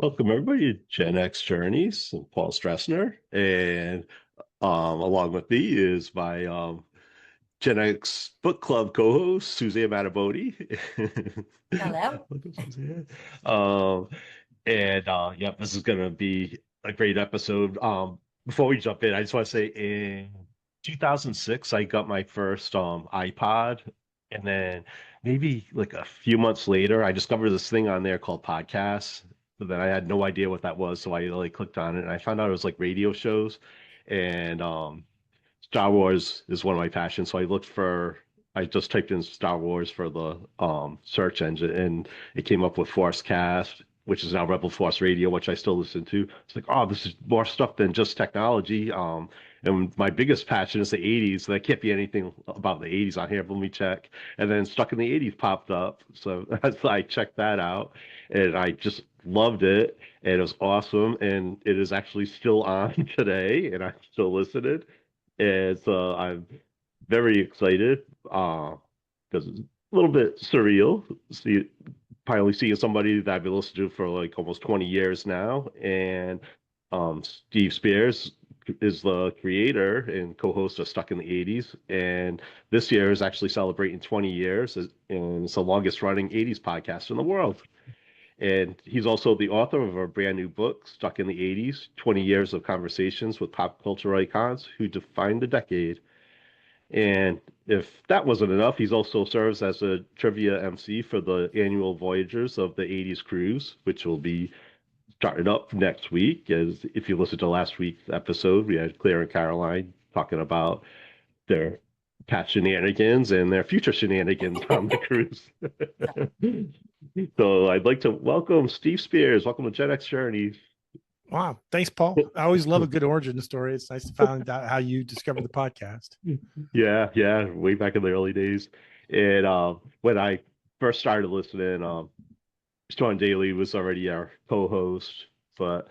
Welcome everybody to GenX Journeys. I'm Paul Stressner, and along with me is my Gen X book club co-host Suzanne Mattaboni. Hello. Welcome, Suzanne. Um, and this is gonna be a great episode. Before we jump in, I just want to say in 2006 I got my first iPod, and then maybe like a few months later I discovered this thing on there called podcasts. But then I had no idea what that was, so I like clicked on it and I found out it was like radio shows, and Star Wars is one of my passions, so I just typed in Star Wars for the search engine, and it came up with Force Cast, which is now Rebel Force Radio, which I still listen to. It's like, oh, this is more stuff than just technology. And my biggest passion is the 80s. So there can't be anything about the 80s on here, but let me check. And then Stuck in the 80s popped up. So I checked that out, and I just loved it. And it was awesome. And it is actually still on today, and I'm still listening. And so I'm very excited because it's a little bit surreal. Finally seeing somebody that I've been listening to for like almost 20 years now. And Steve Spears is the creator and co-host of Stuck in the 80s. And this year is actually celebrating 20 years, and it's the longest running 80s podcast in the world. And he's also the author of a brand new book, Stuck in the 80s, 20 Years of Conversations with Pop Culture Icons Who Defined the Decade. And if that wasn't enough, he's also serves as a trivia MC for the annual Voyagers of the 80s cruise, which will be starting up next week. As if you listened to last week's episode, we had Claire and Caroline talking about their past shenanigans and their future shenanigans on the cruise. So I'd like to welcome Steve Spears. Welcome to Gen X Journeys. Wow. Thanks, Paul. I always love a good origin story. It's nice to find out how you discovered the podcast. Yeah, way back in the early days. And when I first started listening, Sean Daly was already our co-host, but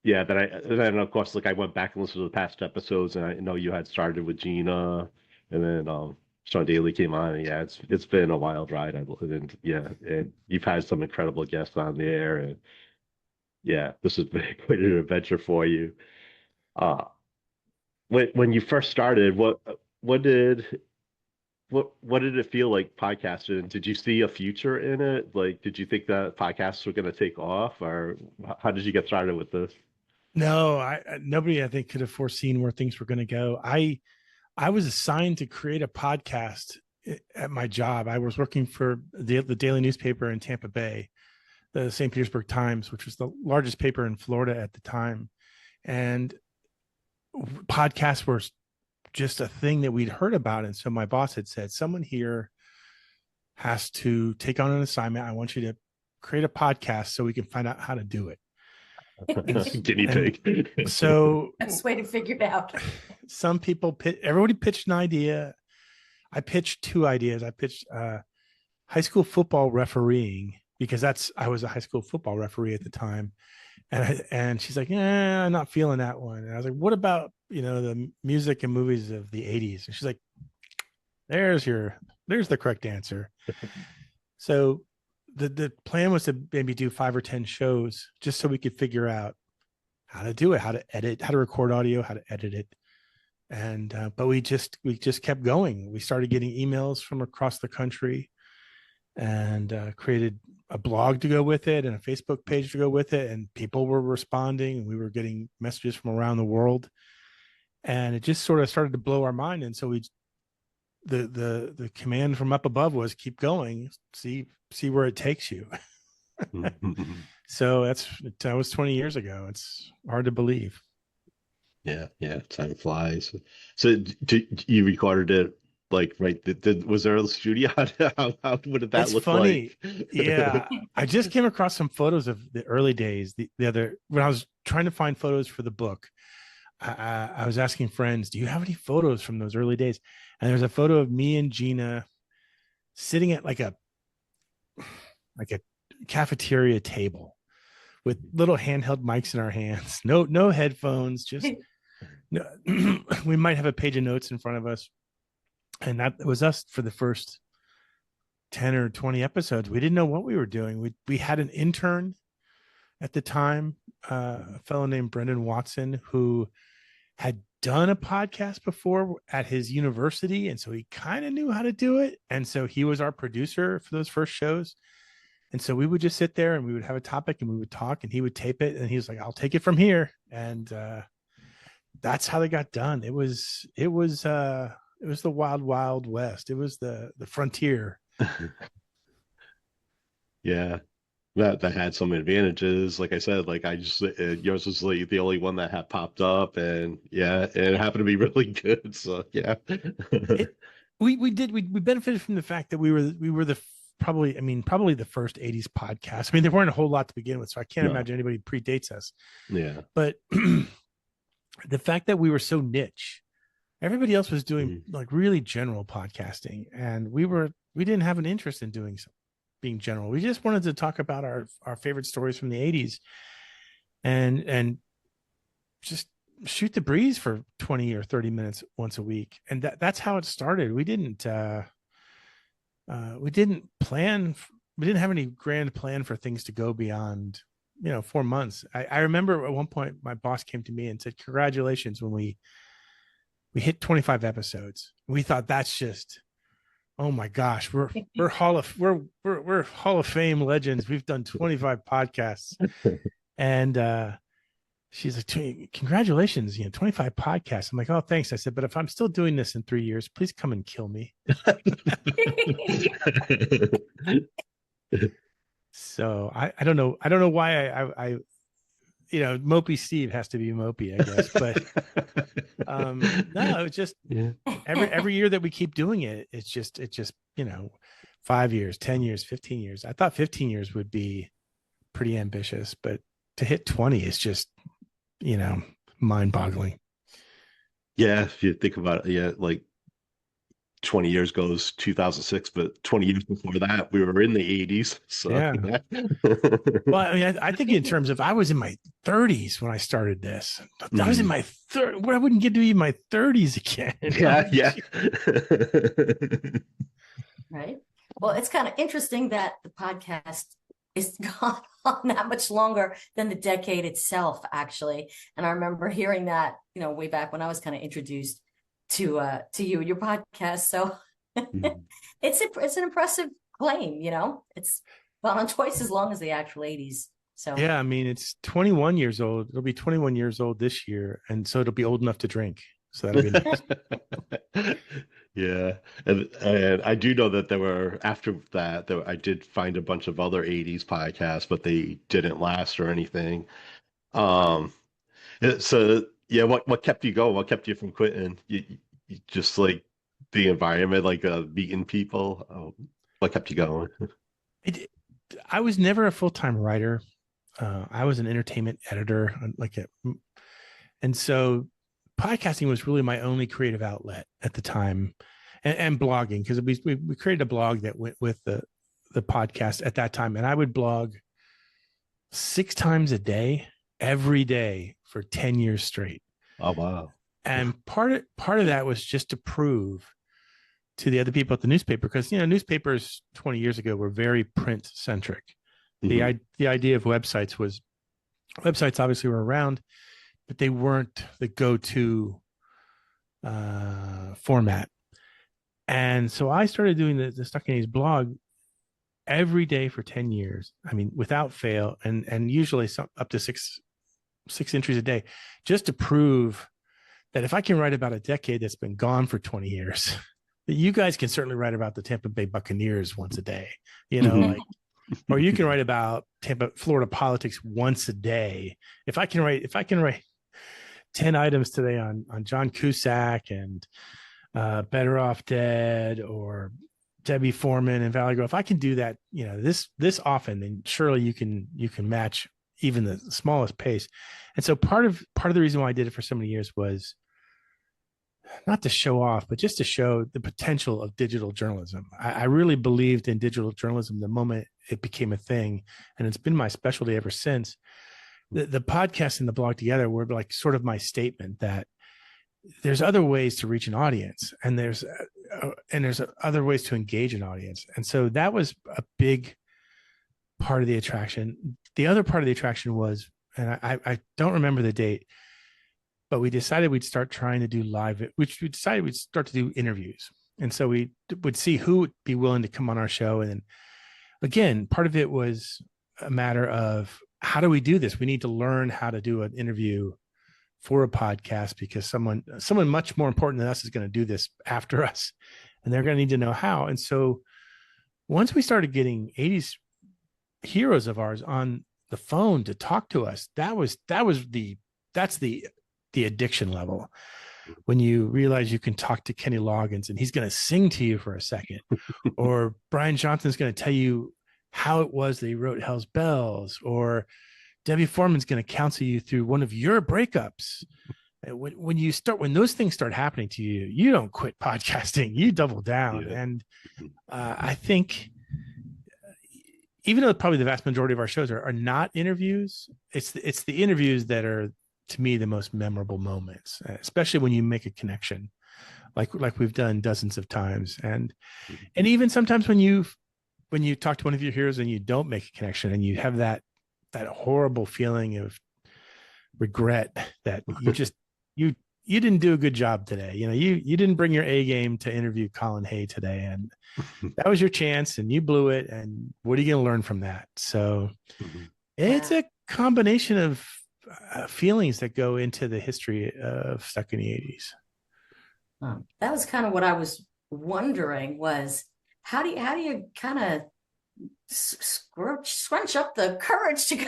yeah, then of course like I went back and listened to the past episodes, and I know you had started with Gina, and then Sean Daly came on, and yeah, it's been a wild ride. And yeah, and you've had some incredible guests on there, and yeah, this has been quite an adventure for you. Uh, when you first started, what did what did it feel like podcasting? Did you see a future in it? Like, did you think that podcasts were going to take off, or how did you get started with this? No, nobody I think could have foreseen where things were going to go. I was assigned to create a podcast at my job. I was working for the daily newspaper in Tampa Bay, the St. Petersburg Times, which was the largest paper in Florida at the time. And podcasts were just a thing that we'd heard about. And so my boss had said, someone here has to take on an assignment. I want you to create a podcast so we can find out how to do it. Guinea pig. So Best way to figure it out. some people everybody pitched an idea. I pitched two ideas. I pitched high school football refereeing, because I was a high school football referee at the time. And she's like, I'm not feeling that one. And I was like, what about, the music and movies of the 80s? And she's like, there's the correct answer. So the plan was to maybe do 5 or 10 shows just so we could figure out how to do it, how to edit, how to record audio, how to edit it. And but we just kept going. We started getting emails from across the country, and created a blog to go with it and a Facebook page to go with it. And people were responding, and we were getting messages from around the world. And it just sort of started to blow our mind. And so the command from up above was keep going, see where it takes you. So that was 20 years ago. It's hard to believe. Yeah, time flies. So you recorded it like right? Was there a studio? How would that It's look funny. like? Yeah. I just came across some photos of the early days. When I was trying to find photos for the book, I was asking friends, do you have any photos from those early days? And there's a photo of me and Gina sitting at like a cafeteria table with little handheld mics in our hands. No headphones, just no, we might have a page of notes in front of us. And that was us for the first 10 or 20 episodes. We didn't know what we were doing. We had an intern, at the time, a fellow named Brendan Watson, who had done a podcast before at his university. And so he kind of knew how to do it. And so he was our producer for those first shows. And so we would just sit there and we would have a topic and we would talk and he would tape it. And he was like, I'll take it from here. And that's how they got done. It was the wild, wild west. It was the frontier. Yeah. That had some advantages. Like I said, like I just yours was like the only one that had popped up, and yeah, it happened to be really good. So yeah, We benefited from the fact that we were the probably the first 80s podcast. I mean, there weren't a whole lot to begin with, so I can't imagine anybody predates us. Yeah. But the fact that we were so niche, everybody else was doing like really general podcasting, and we didn't have an interest in doing so. Being general, we just wanted to talk about our favorite stories from the 80s and just shoot the breeze for 20 or 30 minutes once a week. And that's how it started. We didn't plan, we didn't have any grand plan for things to go beyond 4 months. I remember at one point my boss came to me and said, congratulations, when we hit 25 episodes. We thought that's just, oh my gosh, we're Hall of Fame legends. We've done 25 podcasts. And she's like, congratulations, 25 podcasts. I'm like, oh, thanks. I said, but if I'm still doing this in 3 years, please come and kill me. So I don't know. I don't know why I Mopey Steve has to be Mopey, I guess. But no, it's just every year that we keep doing it, it's just 5 years, 10 years, 15 years. I thought 15 years would be pretty ambitious, but to hit 20 is just, mind-boggling. Yeah, if you think about it, yeah, like 20 years goes 2006, but 20 years before that, we were in the 80s. So yeah. Well, I mean, I think in terms of, I was in my 30s when I started this. I was in my I wouldn't get to be in my 30s again. Yeah. Right. Well, it's kind of interesting that the podcast is gone on that much longer than the decade itself, actually. And I remember hearing that, way back when I was kind of introduced to you and your podcast. So it's an impressive claim, it's gone on twice as long as the actual 80s. So yeah, I mean, it's 21 years old. It'll be 21 years old this year, and so it'll be old enough to drink. So that'll be nice. Yeah, and I do know that there were, after that, I did find a bunch of other 80s podcasts, but they didn't last or anything. So yeah, what kept you going? What kept you from quitting? You just like the environment, like meeting people. What kept you going? I was never a full-time writer. I was an entertainment editor, and so podcasting was really my only creative outlet at the time, and blogging, because we created a blog that went with the podcast at that time, and I would blog 6 times a day, every day for 10 years straight. Oh wow. And part of that was just to prove to the other people at the newspaper, because newspapers 20 years ago were very print centric. The idea of websites obviously were around, but they weren't the go-to format. And so I started doing the Stuck in 80s blog every day for 10 years. I mean, without fail, and usually up to six entries a day, just to prove that if I can write about a decade that's been gone for 20 years, that you guys can certainly write about the Tampa Bay Buccaneers once a day, or you can write about Florida politics once a day. If I can write 10 items today on John Cusack and Better Off Dead, or Debbie Foreman and Valley Girl, if I can do that, this often, then surely you can match even the smallest pace. And so part of the reason why I did it for so many years was not to show off, but just to show the potential of digital journalism. I really believed in digital journalism the moment it became a thing, and it's been my specialty ever since. The podcast and the blog together were like sort of my statement that there's other ways to reach an audience, and there's other ways to engage an audience. And so that was a big part of the attraction. The other part of the attraction was, and I don't remember the date, but we decided we'd start trying to do live, which we decided we'd start to do interviews. And so we would see who would be willing to come on our show. And then again, part of it was a matter of, how do we do this? We need to learn how to do an interview for a podcast, because someone much more important than us is going to do this after us, and they're going to need to know how. And so once we started getting 80s heroes of ours on the phone to talk to us, that's the addiction level. When you realize you can talk to Kenny Loggins and he's going to sing to you for a second, or Brian Johnson's going to tell you how it was that he wrote Hell's Bells, or Debbie Foreman's going to counsel you through one of your breakups. When those things start happening to you, you don't quit podcasting, you double down. Yeah. And I think, even though probably the vast majority of our shows are not interviews, it's the interviews that are, to me, the most memorable moments, especially when you make a connection, like we've done dozens of times. And even sometimes when you talk to one of your heroes and you don't make a connection, and you have that horrible feeling of regret that you didn't do a good job today. You didn't bring your A game to interview Colin Hay today, and that was your chance and you blew it. And what are you going to learn from that? So it's a combination of feelings that go into the history of Stuck in the 80s. That was kind of what I was wondering, was how do you kind of scrunch up the courage to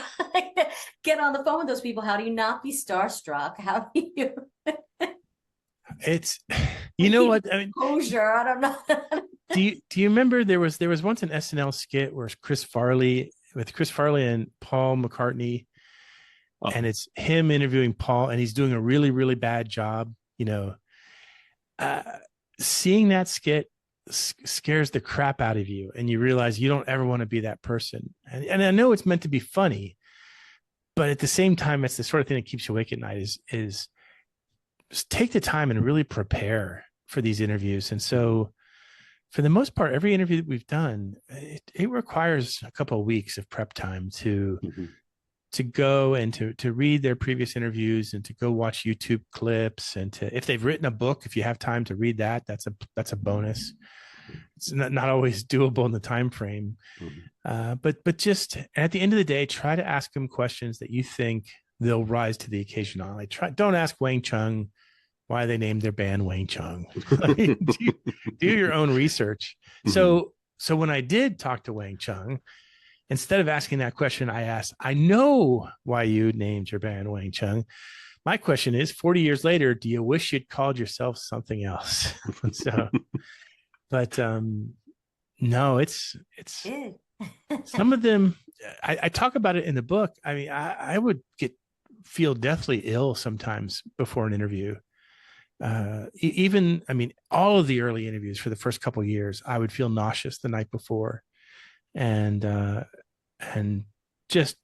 get on the phone with those people? How do you not be starstruck? How do you it's, you know what I mean, composure? I don't know. do you remember there was once an SNL skit where Chris Farley and Paul McCartney, and it's him interviewing Paul, and he's doing a really, really bad job. Seeing that skit scares the crap out of you, and you realize you don't ever want to be that person. And I know it's meant to be funny, but at the same time, it's the sort of thing that keeps you awake at night, is just take the time and really prepare for these interviews. And so for the most part, every interview that we've done, it requires a couple of weeks of prep time to go and to read their previous interviews, and to go watch YouTube clips, and if they've written a book, if you have time to read that, that's a bonus. It's not always doable in the time frame. But just at the end of the day, try to ask them questions that you think they'll rise to the occasion on. Don't ask Wang Chung why they named their band Wang Chung. do your own research. So when I did talk to Wang Chung, instead of asking that question, I asked, I know why you named your band Wang Chung. My question is, 40 years later, do you wish you'd called yourself something else? But no, it's some of them, I talk about it in the book. I mean, I would feel deathly ill sometimes before an interview. All of the early interviews for the first couple of years, I would feel nauseous the night before. And just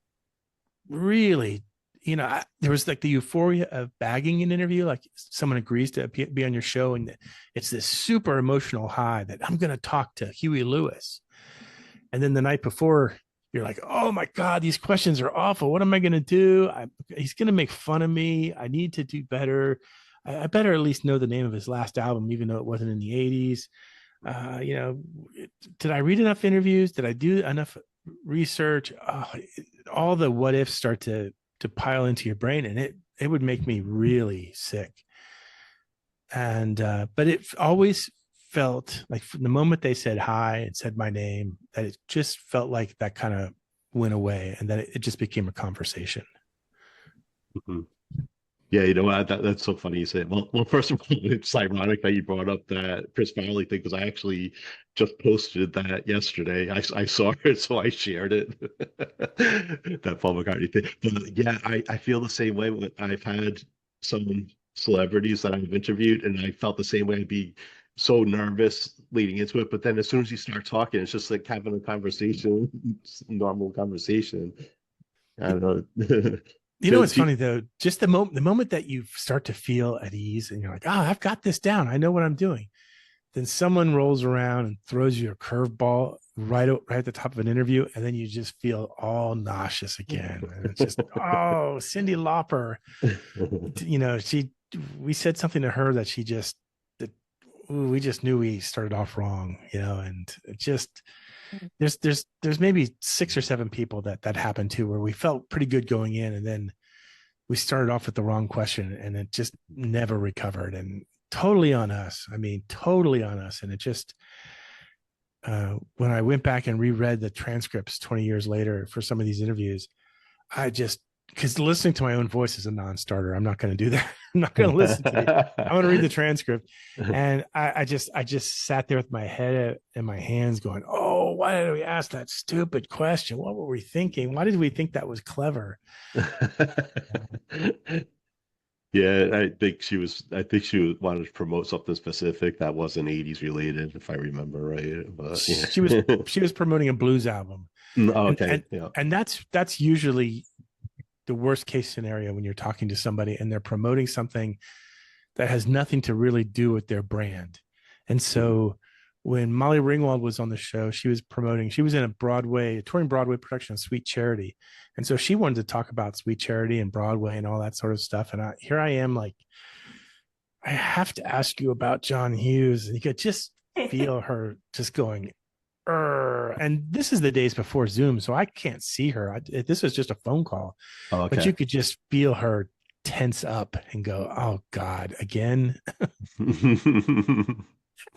really, there was like the euphoria of bagging an interview, like someone agrees to be on your show, and it's this super emotional high that I'm going to talk to Huey Lewis. And then the night before, you're like, oh my God, these questions are awful. What am I going to do? He's going to make fun of me. I need to do better. I better at least know the name of his last album, even though it wasn't in the 80s. Did I read enough interviews? Did I do enough research? All the what ifs start to pile into your brain, and it would make me really sick. And but it always felt like, from the moment they said hi and said my name, that it just felt like that kind of went away, and that it just became a conversation. Yeah, that's so funny you say it. Well, first of all, it's ironic that you brought up that Chris Farley thing, because I actually just posted that yesterday. I saw it, so I shared it. That Paul McCartney thing. But yeah, I feel the same way. I've had some celebrities that I've interviewed, and I felt the same way. I'd be so nervous leading into it, but then as soon as you start talking, it's just like having a conversation, normal conversation. I don't know. What's funny though, just the moment that you start to feel at ease, and you're like, I've got this down, I know what I'm doing. Then someone rolls around and throws you a curveball right at the top of an interview, and then you just feel all nauseous again. And it's just, oh, Cyndi Lauper, we said something to her that we just knew we started off wrong, and it just, there's maybe 6 or 7 people that happened to, where we felt pretty good going in, and then we started off with the wrong question, and it just never recovered, and totally on us. I mean, totally on us. And it just, when I went back and reread the transcripts 20 years later for some of these interviews, because listening to my own voice is a non-starter. I'm not going to do that. I'm not going to listen to it. I'm going to read the transcript. And I just sat there with my head in my hands going, oh, why did we ask that stupid question? What were we thinking? Why did we think that was clever? Yeah, I think she wanted to promote something specific that wasn't 80s related, if I remember right. But yeah. She was promoting a blues album. Oh, okay. And that's usually the worst case scenario when you're talking to somebody and they're promoting something that has nothing to really do with their brand. And so when Molly Ringwald was on the show, she was in a touring Broadway production of Sweet Charity. And so she wanted to talk about Sweet Charity and Broadway and all that sort of stuff. And here I am, like, I have to ask you about John Hughes. And you could just feel her just going, and this is the days before Zoom, so I can't see her. This was just a phone call. Oh, okay. But you could just feel her tense up and go, oh God, again.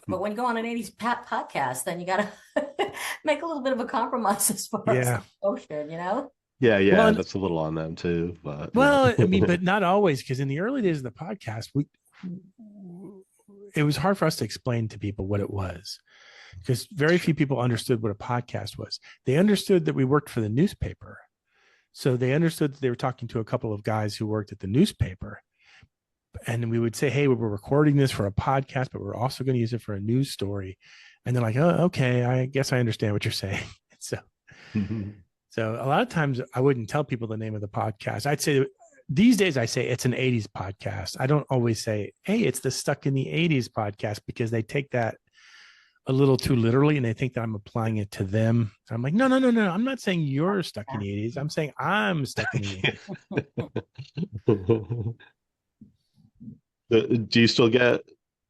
But when you go on an 80s podcast, then you got to make a little bit of a compromise as far as emotion, Yeah, well, that's a little on them too. But I mean, but not always, because in the early days of the podcast, it was hard for us to explain to people what it was, because very few people understood what a podcast was. They understood that we worked for the newspaper. So they understood that they were talking to a couple of guys who worked at the newspaper. And we would say, hey, we're recording this for a podcast, but we're also going to use it for a news story. And they're like, oh, okay, I guess I understand what you're saying. So a lot of times I wouldn't tell people the name of the podcast. I'd say, these days I say it's an 80s podcast. I don't always say, hey, it's the Stuck in the 80s podcast, because they take that a little too literally and they think that I'm applying it to them. I'm like, no. I'm not saying you're stuck in the 80s. I'm saying I'm stuck in the 80s. Do you still get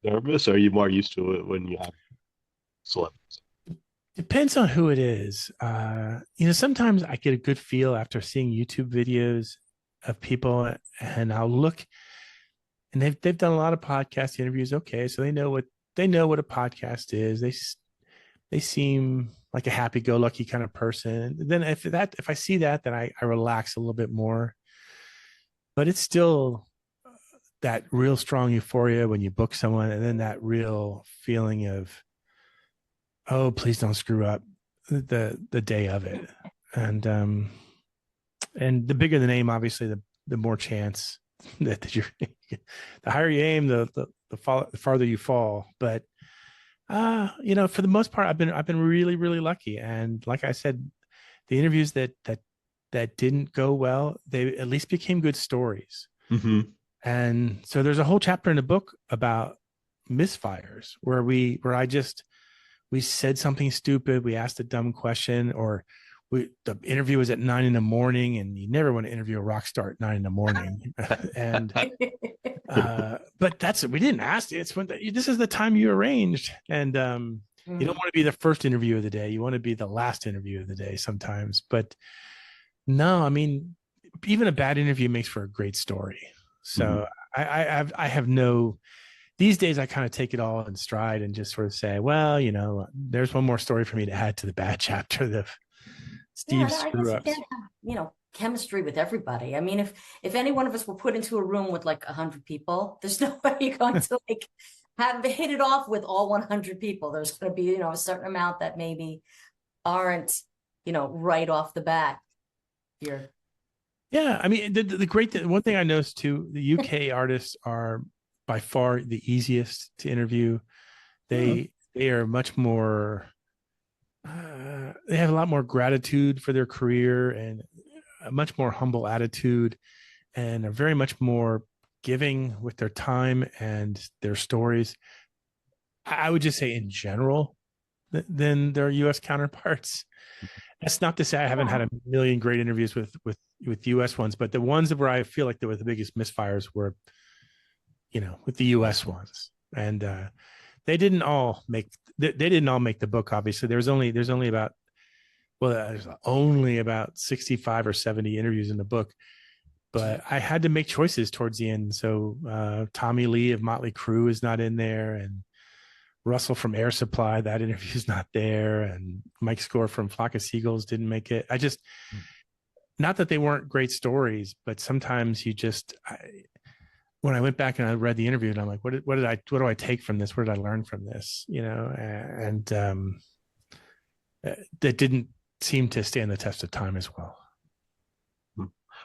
nervous, or are you more used to it when you have celebrities? Depends on who it is. Sometimes I get a good feel after seeing YouTube videos of people, and I'll look, and they've done a lot of podcast interviews. Okay, so they know what a podcast is. They seem like a happy-go-lucky kind of person. Then if I see that, then I relax a little bit more. But it's still that real strong euphoria when you book someone, and then that real feeling of, oh, please don't screw up the day of it. And the bigger the name, obviously, the more chance that you're, the higher you aim, the farther you fall. But for the most part, I've been really, really lucky. And like I said, the interviews that didn't go well, they at least became good stories. Mm-hmm. And so there's a whole chapter in the book about misfires, where we said something stupid, we asked a dumb question, or the interview was at 9 a.m, and you never want to interview a rock star at 9 a.m. And but we didn't ask it. It's when this is the time you arranged, and you don't want to be the first interview of the day. You want to be the last interview of the day sometimes. But no, I mean, even a bad interview makes for a great story. So I have no. These days, I kind of take it all in stride and just sort of say, well, there's one more story for me to add to the bad chapter of Steve's screw-ups. You can't have, chemistry with everybody. I mean, if any one of us were put into a room with like 100 people, there's no way you're going to have hit it off with all 100 people. There's going to be, a certain amount that maybe aren't, right off the bat. Yeah, I mean, the great one thing I noticed too, the UK artists are by far the easiest to interview. They are much more. They have a lot more gratitude for their career and a much more humble attitude, and are very much more giving with their time and their stories. I would just say in general, than their U.S. counterparts. That's not to say I haven't had a million great interviews with U.S. ones, but the ones where I feel like there were the biggest misfires were, with the U.S. ones, and they didn't all make the book. Obviously, there's only about there's only about 65 or 70 interviews in the book, but I had to make choices towards the end. So Tommy Lee of Motley Crue is not in there, and Russell from Air Supply, that interview's not there, and Mike Score from Flock of Seagulls didn't make it. Not that they weren't great stories, but sometimes when I went back and I read the interview, and I'm like, what do I take from this? What did I learn from this? And that didn't seem to stand the test of time as well.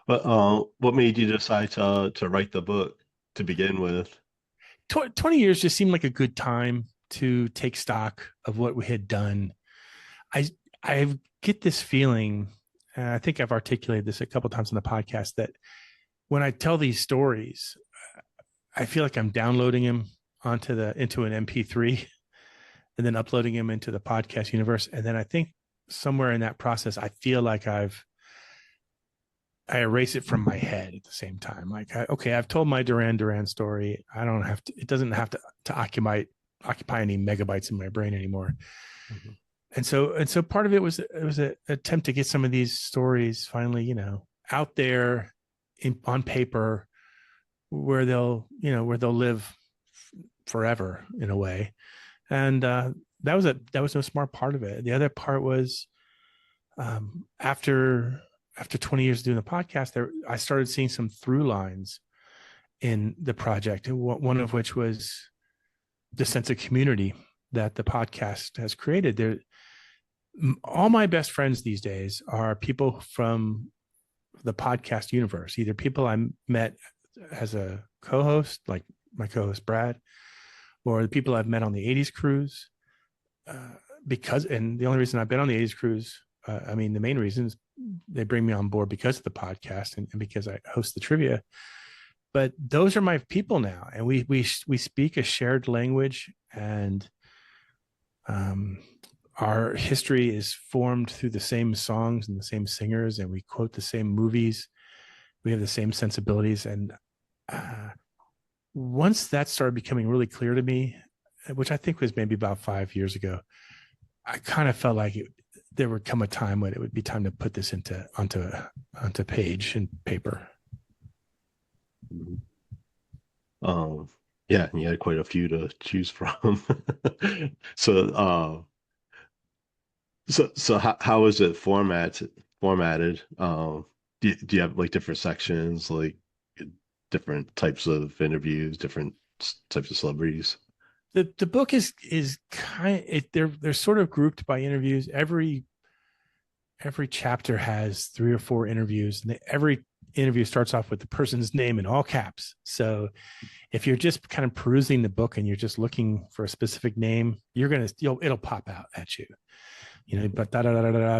But what made you decide to write the book to begin with? 20 years just seemed like a good time to take stock of what we had done. I get this feeling, and I think I've articulated this a couple of times on the podcast, that when I tell these stories, I feel like I'm downloading them into an MP3 and then uploading them into the podcast universe. And then I think somewhere in that process, I feel like I erase it from my head at the same time. Like, I've told my Duran Duran story. It doesn't have to occupy any megabytes in my brain anymore. Mm-hmm. And so part of it was an attempt to get some of these stories finally, out there on paper, where they'll live forever in a way. And that was no smart part of it. The other part was after 20 years of doing the podcast, I started seeing some through lines in the project. One of which was the sense of community that the podcast has created. All my best friends these days are people from the podcast universe, either people I met as a co-host, like my co-host Brad, or the people I've met on the 80s cruise. And the only reason I've been on the 80s cruise, the main reason is they bring me on board because of the podcast and because I host the trivia. But those are my people now, and we speak a shared language, and our history is formed through the same songs and the same singers, and we quote the same movies. We have the same sensibilities, and once that started becoming really clear to me, which I think was maybe about 5 years ago, I kind of felt like there would come a time when it would be time to put this onto page and paper. Yeah, and you had quite a few to choose from. So how is it formatted? Do you have like different sections, like different types of interviews, different types of celebrities? The book is they're sort of grouped by interviews. Every chapter has 3 or 4 interviews, and every interview starts off with the person's name in all caps. So if you're just kind of perusing the book and you're just looking for a specific name, it'll pop out at you. But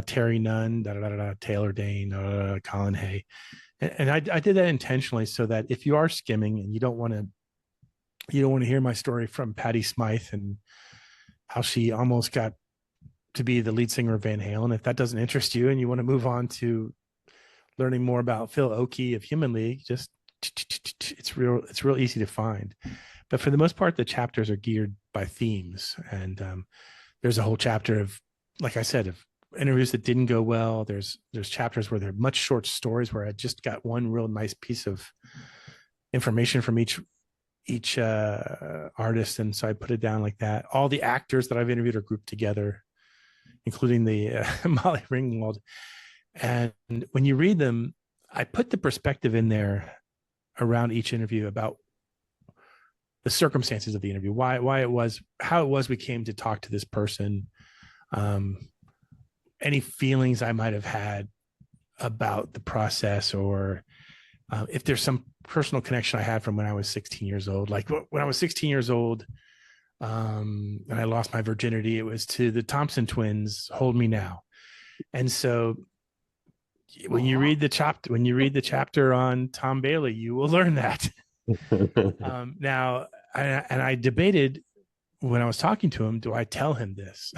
Terry Nunn, Taylor Dane, Colin Hay. And I did that intentionally so that if you are skimming and you don't want to hear my story from Patti Smythe and how she almost got to be the lead singer of Van Halen, if that doesn't interest you and you want to move on to learning more about Phil Oakey of Human League, it's real easy to find. But for the most part, the chapters are geared by themes, and there's a whole chapter of, like I said, of interviews that didn't go well. There's chapters where they're much short stories where I just got one real nice piece of information from each artist, and so I put it down like that. All the actors that I've interviewed are grouped together, including the Molly Ringwald. And when you read them, I put the perspective in there around each interview about the circumstances of the interview, why it was, how it was we came to talk to this person, any feelings I might have had about the process, or if there's some personal connection I had from when I was 16 years old. Like when I was 16 years old, and I lost my virginity, it was to the Thompson twins, Hold Me Now. And so when you read the chapter on Tom Bailey, you will learn that. Now, I debated when I was talking to him, do I tell him this?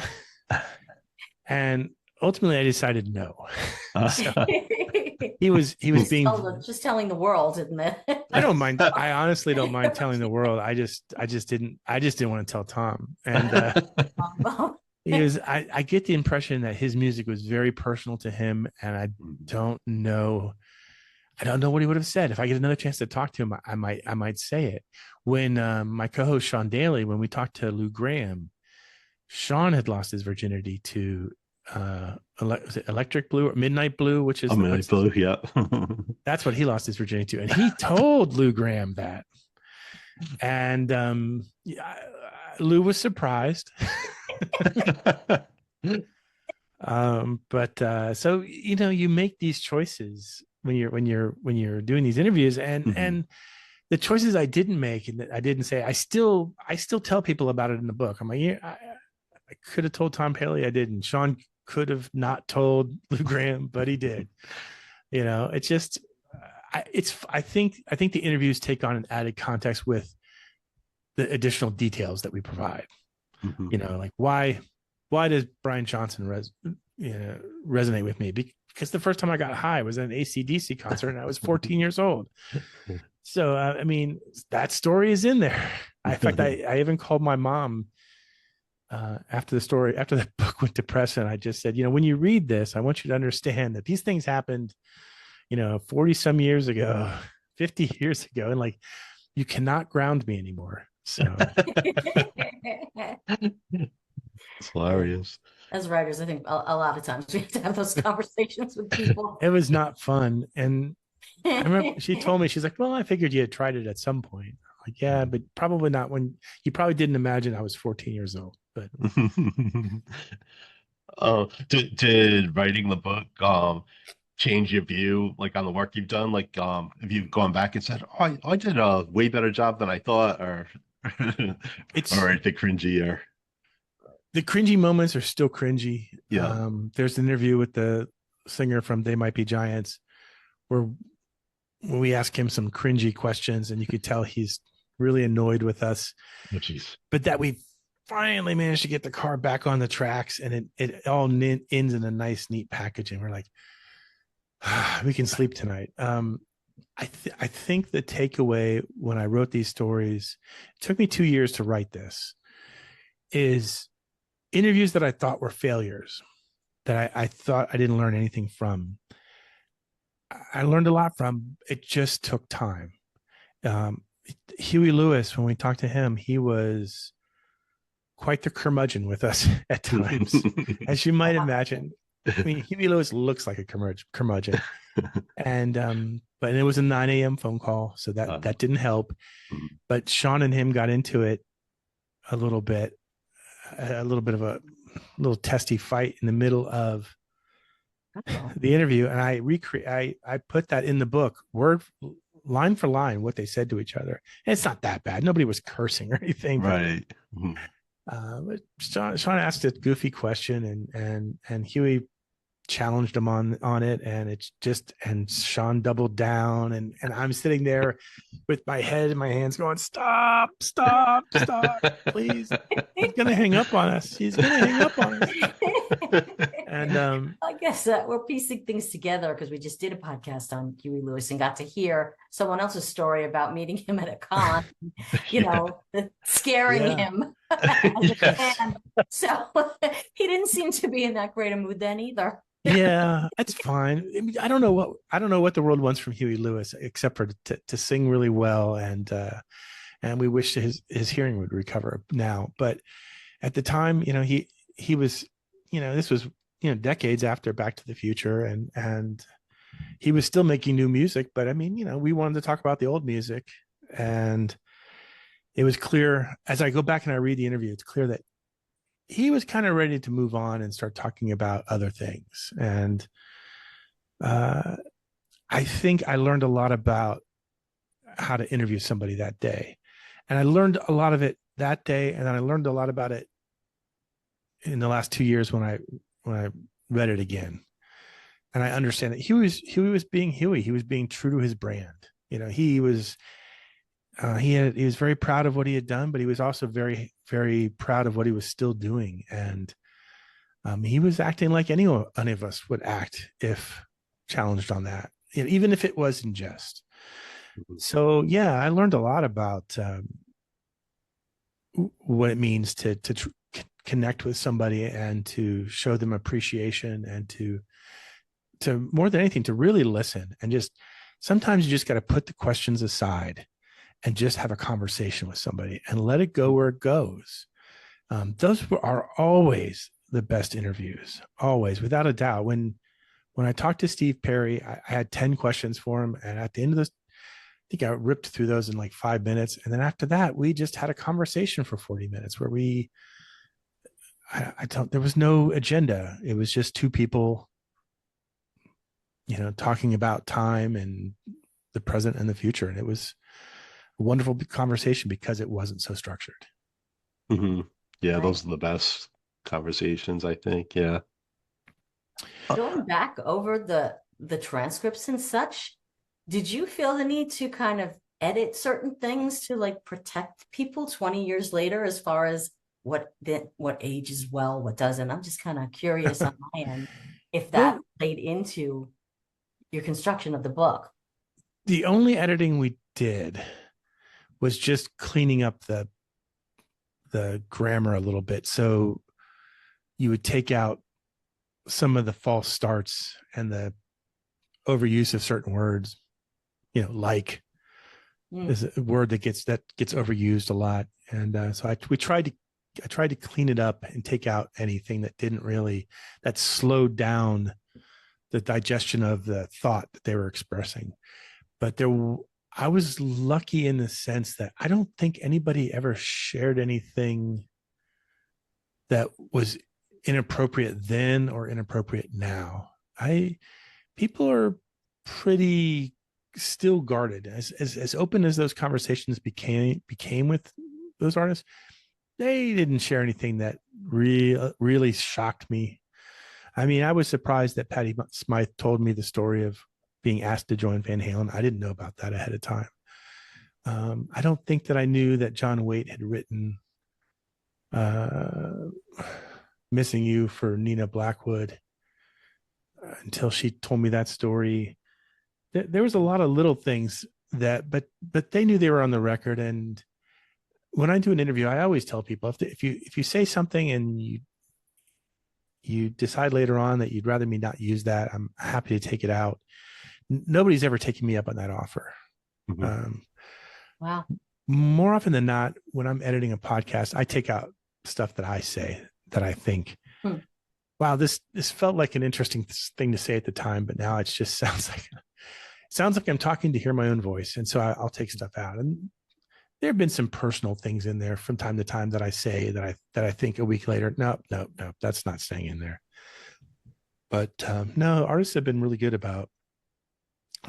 And ultimately I decided no. So he was being just telling the world, isn't it? I don't mind. I honestly don't mind telling the world. I just didn't want to tell Tom. And I get the impression that his music was very personal to him, and I don't know what he would have said. If I get another chance to talk to him, I might say it. When my co-host Sean Daly, when we talked to Lou Graham, Sean had lost his virginity to was it Electric Blue or Midnight Blue, which is Midnight Blue, yeah. That's what he lost his virginity to, and he told Lou Graham that, and Lou was surprised. But so you make these choices when you're doing these interviews, and the choices I didn't make and that I didn't say, I still tell people about it in the book. I'm like, yeah, I could have told Tom Paley, I didn't. Sean could have not told Lou Graham, but he did. It's just, I think the interviews take on an added context with the additional details that we provide. Like why does Brian Johnson resonate with me? Because the first time I got high was at an AC/DC concert, and I was 14 years old. So, I mean, that story is in there. In fact, I even called my mom after the book went to press, and I just said, when you read this, I want you to understand that these things happened, 40 some years ago, 50 years ago, and like, you cannot ground me anymore. So it's hilarious. As writers, I think a lot of times we have to have those conversations with people. It was not fun. And I remember she told me, she's like, well, I figured you had tried it at some point. I'm like, yeah, but probably not when you probably didn't imagine I was 14 years old. But did writing the book change your view like on the work you've done? Like have you gone back and said, oh, I did a way better job than I thought, or it's or anything cringy, or the cringy moments are still cringy. Yeah. There's an interview with the singer from They Might Be Giants where we ask him some cringy questions, and you could tell he's really annoyed with us. Oh, geez. But that we finally managed to get the car back on the tracks, and it all ends in a nice, neat packaging. We're like, we can sleep tonight. I think the takeaway when I wrote these stories, it took me 2 years to write this, is interviews that I thought were failures, that I thought I didn't learn anything from. I learned a lot from. It just took time. Huey Lewis, when we talked to him, he was quite the curmudgeon with us at times, as you might imagine. I mean, Huey Lewis looks like a curmudgeon, and but it was a 9 a.m. phone call, so that didn't help. But Sean and him got into it a little bit of a little testy fight in the middle of the interview, and I put that in the book, line for line, what they said to each other. And it's not that bad. Nobody was cursing or anything, right? But Sean asked a goofy question, and Huey challenged him on it, and Sean doubled down, and I'm sitting there with my head in my hands going, stop, please. He's gonna hang up on us. And I guess we're piecing things together because we just did a podcast on Huey Lewis and got to hear someone else's story about meeting him at a con, scaring him. And so he didn't seem to be in that great a mood then either. Yeah, that's fine. I mean, I don't know what the world wants from Huey Lewis, except for to sing really well, and we wish his hearing would recover now. But at the time, he was, this was decades after Back to the Future, and he was still making new music. But I mean, we wanted to talk about the old music, and it was clear as I go back and I read the interview, it's clear that he was kind of ready to move on and start talking about other things. And I think I learned a lot about how to interview somebody that day. And I learned a lot of it that day. And then I learned a lot about it in the last 2 years when I read it again. And I understand that Huey was being Huey. He was being true to his brand. He was very proud of what he had done, but he was also very, very proud of what he was still doing. And He was acting like any of us would act if challenged on that, even if it was in jest. So yeah, I learned a lot about what it means to connect with somebody and to show them appreciation, and to more than anything to really listen. And just sometimes you just got to put the questions aside and just have a conversation with somebody and let it go where it goes. Those are always the best interviews, always, without a doubt. When I talked to Steve Perry, I had 10 questions for him, and at the end of this, I think I ripped through those in like 5 minutes. And then after that, we just had a conversation for 40 minutes where there was no agenda. It was just two people, talking about time and the present and the future. And it was a wonderful conversation because it wasn't so structured. Mm-hmm. Yeah, Right. those are the best conversations, I think. Yeah. Going back over the transcripts and such, did you feel the need to kind of edit certain things to like protect people 20 years later, as far as what ages well, what doesn't? I'm just kind of curious on my end if that played into your construction of the book. The only editing we did was just cleaning up the grammar a little bit. So you would take out some of the false starts and the overuse of certain words, like is a word that gets overused a lot. And so I tried to clean it up and take out anything that slowed down the digestion of the thought that they were expressing. But I was lucky in the sense that I don't think anybody ever shared anything that was inappropriate then or inappropriate now. People are pretty still guarded. As open as those conversations became with those artists, they didn't share anything that really shocked me. I mean, I was surprised that Patti Smythe told me the story of being asked to join Van Halen. I didn't know about that ahead of time. I don't think that I knew that John Waite had written Missing You for Nina Blackwood until she told me that story. There was a lot of little things but they knew they were on the record. And when I do an interview, I always tell people, if you say something and you decide later on that you'd rather me not use that, I'm happy to take it out. Nobody's ever taken me up on that offer. Mm-hmm. Wow. More often than not, when I'm editing a podcast, I take out stuff that I say that I think, wow, this felt like an interesting thing to say at the time, but now it just sounds like I'm talking to hear my own voice. And so I'll take stuff out. And there have been some personal things in there from time to time that I say that I think a week later, no, that's not staying in there. But no, artists have been really good about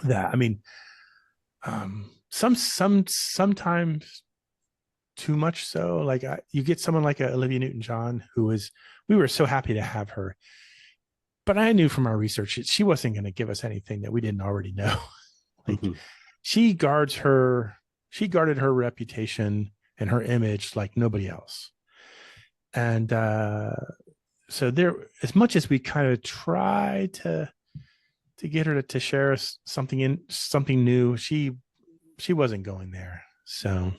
that. I mean, sometimes too much so. Like you get someone like Olivia Newton-John, we were so happy to have her, but I knew from our research that she wasn't going to give us anything that we didn't already know. Like she guarded her reputation and her image like nobody else. And so there, as much as we kind of try to get her to share us something new, she wasn't going there. So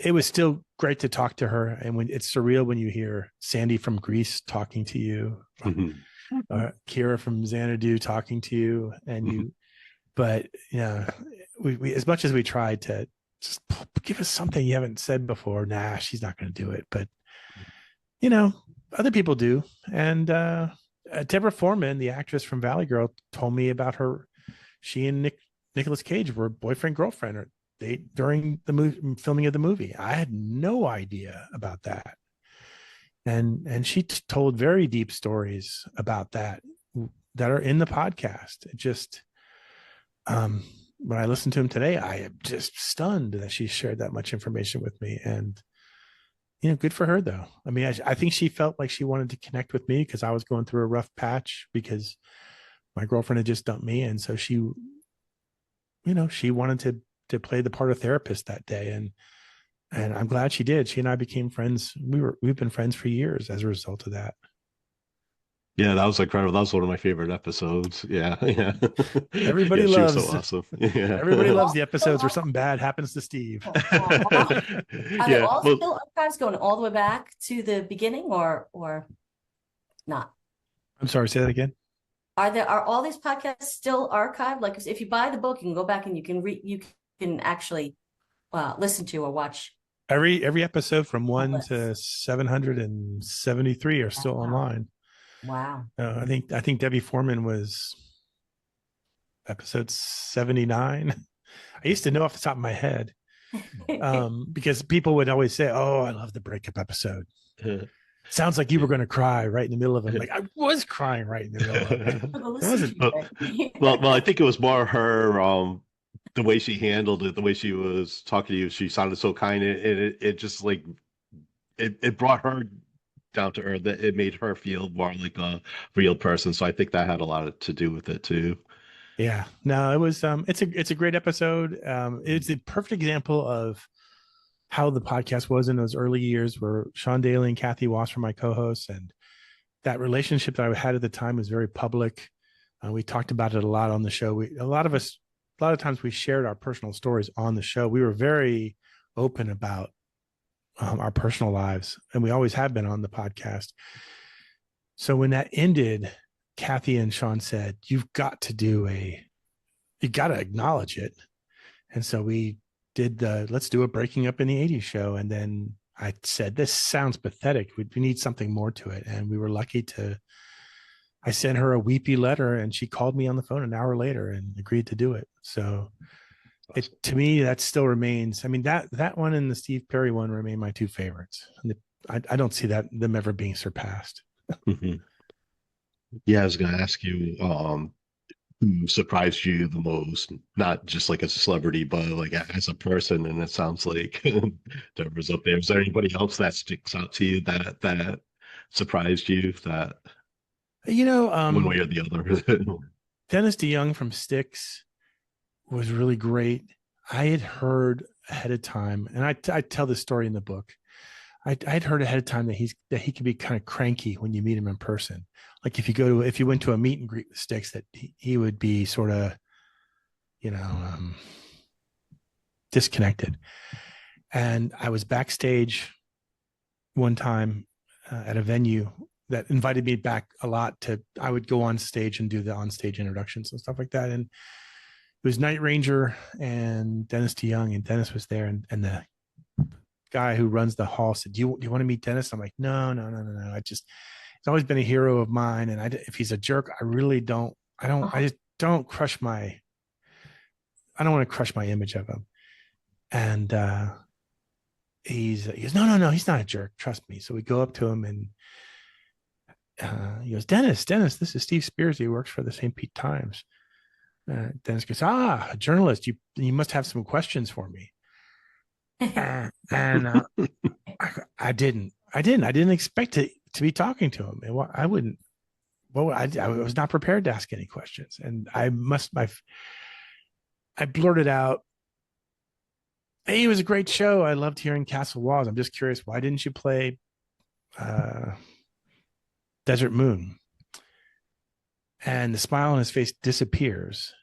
it was still great to talk to her. And when it's surreal when you hear Sandy from Greece talking to you, Kira from Xanadu talking to you, and but we as much as we tried to just give us something you haven't said before, nah, she's not going to do it. But other people do. And Deborah Foreman, the actress from Valley Girl, told me about her. She and Nicolas Cage were boyfriend girlfriend, or during the filming of the movie. I had no idea about that. And she told very deep stories about that are in the podcast. It just, when I listened to him today, I am just stunned that she shared that much information with me. And, good for her though. I mean, I think she felt like she wanted to connect with me because I was going through a rough patch because my girlfriend had just dumped me. And so she wanted to play the part of therapist that day. And And I'm glad she did. She and I became friends. We've been friends for years as a result of that. Yeah, that was incredible. That was one of my favorite episodes. Yeah, yeah. Everybody Yeah, she was so loves awesome. Yeah. everybody loves All the still episodes where something bad happens to Steve. Are they Yeah, all well, still archives going all the way back to the beginning, or not? I'm sorry, say that again. Are all these podcasts still archived? Like if you buy the book, you can go back and you can actually listen to or watch Every episode from the 1 list. to 773 are still Wow. online. Wow. I think Debbie Foreman was episode 79. I used to know off the top of my head, because people would always say, "Oh, I love the breakup episode. Sounds like you were going to cry right in the middle of it." Like I was crying right in the middle of it. For the It wasn't. well, I think it was more her, the way she handled it, the way she was talking to you. She sounded so kind, and it just like it brought her down to earth. That it made her feel more like a real person. So I think that had a lot to do with it too. Yeah, no, it was. It's a great episode. It's a perfect example of how the podcast was in those early years, where Sean Daly and Kathy Wass were my co-hosts, and that relationship that I had at the time was very public. We talked about it a lot on the show. A lot of times we shared our personal stories on the show. We were very open about our personal lives, and we always have been on the podcast. So when that ended, Kathy and Sean said, you got to acknowledge it. And so we did let's do a breaking up in the 80s show. And then I said, this sounds pathetic. We need something more to it. And we were lucky I sent her a weepy letter, and she called me on the phone an hour later and agreed to do it. So to me, that still remains. I mean, that one and the Steve Perry one remain my two favorites. And I don't see them ever being surpassed. Mhm. Yeah, I was going to ask you, who surprised you the most, not just like as a celebrity, but like as a person. And it sounds like Deborah's up there. Is there anybody else that sticks out to you that surprised you that one way or the other? Dennis DeYoung from Styx was really great. I had heard ahead of time, and I tell this story in the book. I'd heard ahead of time that he can be kind of cranky when you meet him in person. Like if you went to a meet and greet with Styx, that he would be sort of, disconnected. And I was backstage one time at a venue that invited me back a lot. I would go on stage and do the on stage introductions and stuff like that. And it was Night Ranger and Dennis DeYoung, and Dennis was there, and the guy who runs the hall said, do you want to meet Dennis? I'm like, no. He's always been a hero of mine. And if he's a jerk, I really don't, I just don't I don't want to crush my image of him. And he goes, no, he's not a jerk. Trust me. So we go up to him, and he goes, Dennis, this is Steve Spears. He works for the St. Pete Times. Dennis goes, a journalist. You must have some questions for me. And I didn't expect to be talking to him. And I was not prepared to ask any questions. And I blurted out, hey, it was a great show. I loved hearing Castle Walls. I'm just curious, why didn't you play Desert Moon? And the smile on his face disappears.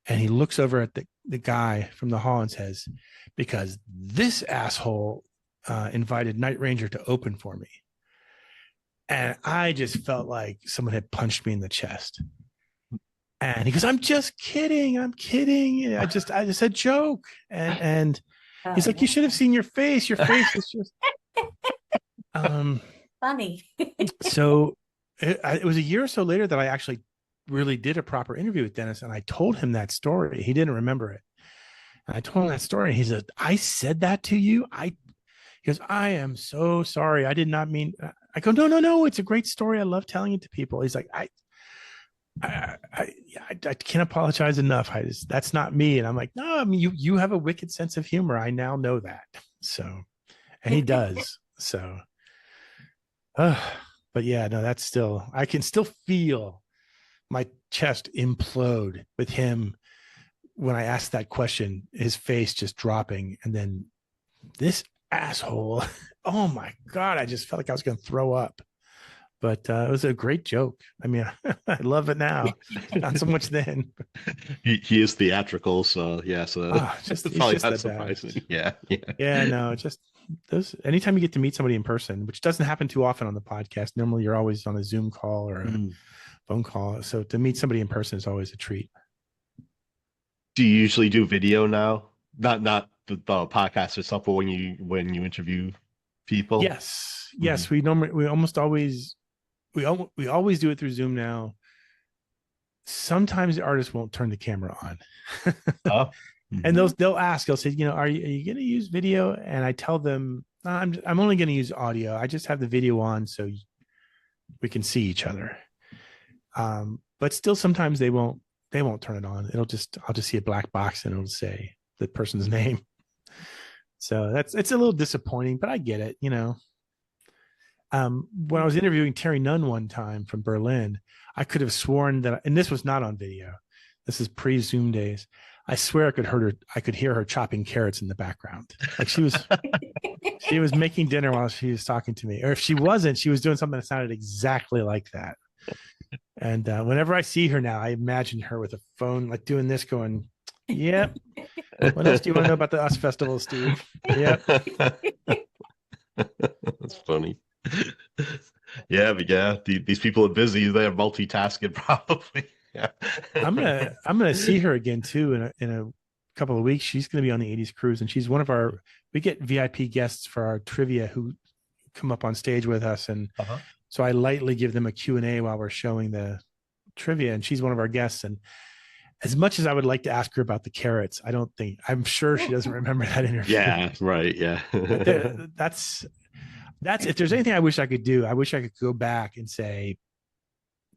And he looks over at the guy from the hall and says, because this asshole invited Night Ranger to open for me. And I just felt like someone had punched me in the chest. And he goes, I'm just kidding. I just a joke. And he's like, you should have seen your face. Your face is just funny. So it was a year or so later that I actually really did a proper interview with Dennis, and I told him that story. He didn't remember it. And I told him that story. And he said, I said that to you? He goes, I am so sorry. I did not mean. I go, no. It's a great story. I love telling it to people. He's like, I can't apologize enough. That's not me. And I'm like, no, I mean, you have a wicked sense of humor. I now know that. So, and he does. So, but yeah, no, I can still feel my chest implode with him when I asked that question, his face just dropping, and then this asshole. Oh my God. I just felt like I was going to throw up. But it was a great joke. I mean, I love it now. Not so much then. He is theatrical, so yeah, so Just it's he's probably just not the best. surprising. Yeah, yeah. Yeah, no, just those. Anytime you get to meet somebody in person, which doesn't happen too often on the podcast. Normally, you're always on a Zoom call or a Mm. phone call. So to meet somebody in person is always a treat. Do you usually do video now? Not the podcast itself, but when you interview people? Yes, Mhm. yes. We almost always we always do it through Zoom now. Sometimes the artist won't turn the camera on. Oh. And Mhm. they'll ask, they'll say, are you going to use video? And I tell them, "No, I'm only going to use audio. I just have the video on so we can see each other." But still, sometimes they won't turn it on. I'll just see a black box and it'll say the person's name. So it's a little disappointing, but I get it. When I was interviewing Terry Nunn one time from Berlin, I could have sworn that, and this was not on video. This is pre-Zoom days. I swear I could hear her chopping carrots in the background. Like she was making dinner while she was talking to me. Or if she wasn't, she was doing something that sounded exactly like that. And whenever I see her now, I imagine her with a phone, like doing this, going, "Yep. What else do you want to know about the US Festival, Steve? Yep." That's funny. Yeah, but yeah, these people are busy. They're multitasking probably. Yeah. I'm gonna see her again too in a couple of weeks. She's gonna be on the 80s cruise, and she's one of our. We get VIP guests for our trivia who come up on stage with us, and Uh-huh. so I lightly give them a Q&A while we're showing the trivia, and she's one of our guests. And as much as I would like to ask her about the carrots, I'm sure she doesn't remember that interview. Yeah, right. Yeah. But that's if there's anything I wish I could do, I wish I could go back and say,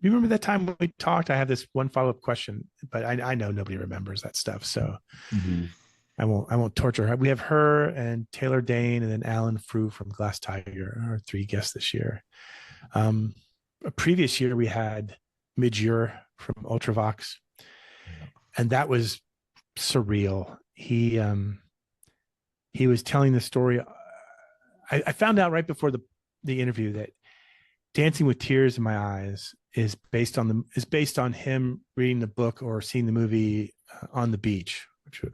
"You remember that time when we talked? I have this one follow-up question," but I know nobody remembers that stuff, so Mhm. I won't torture her. We have her and Taylor Dane and then Alan Frew from Glass Tiger, our three guests this year. A previous year we had Midjur from Ultravox, Yeah. and that was surreal. He was telling the story. I found out right before the interview that Dancing with Tears in My Eyes is based on him reading the book or seeing the movie On the Beach, which was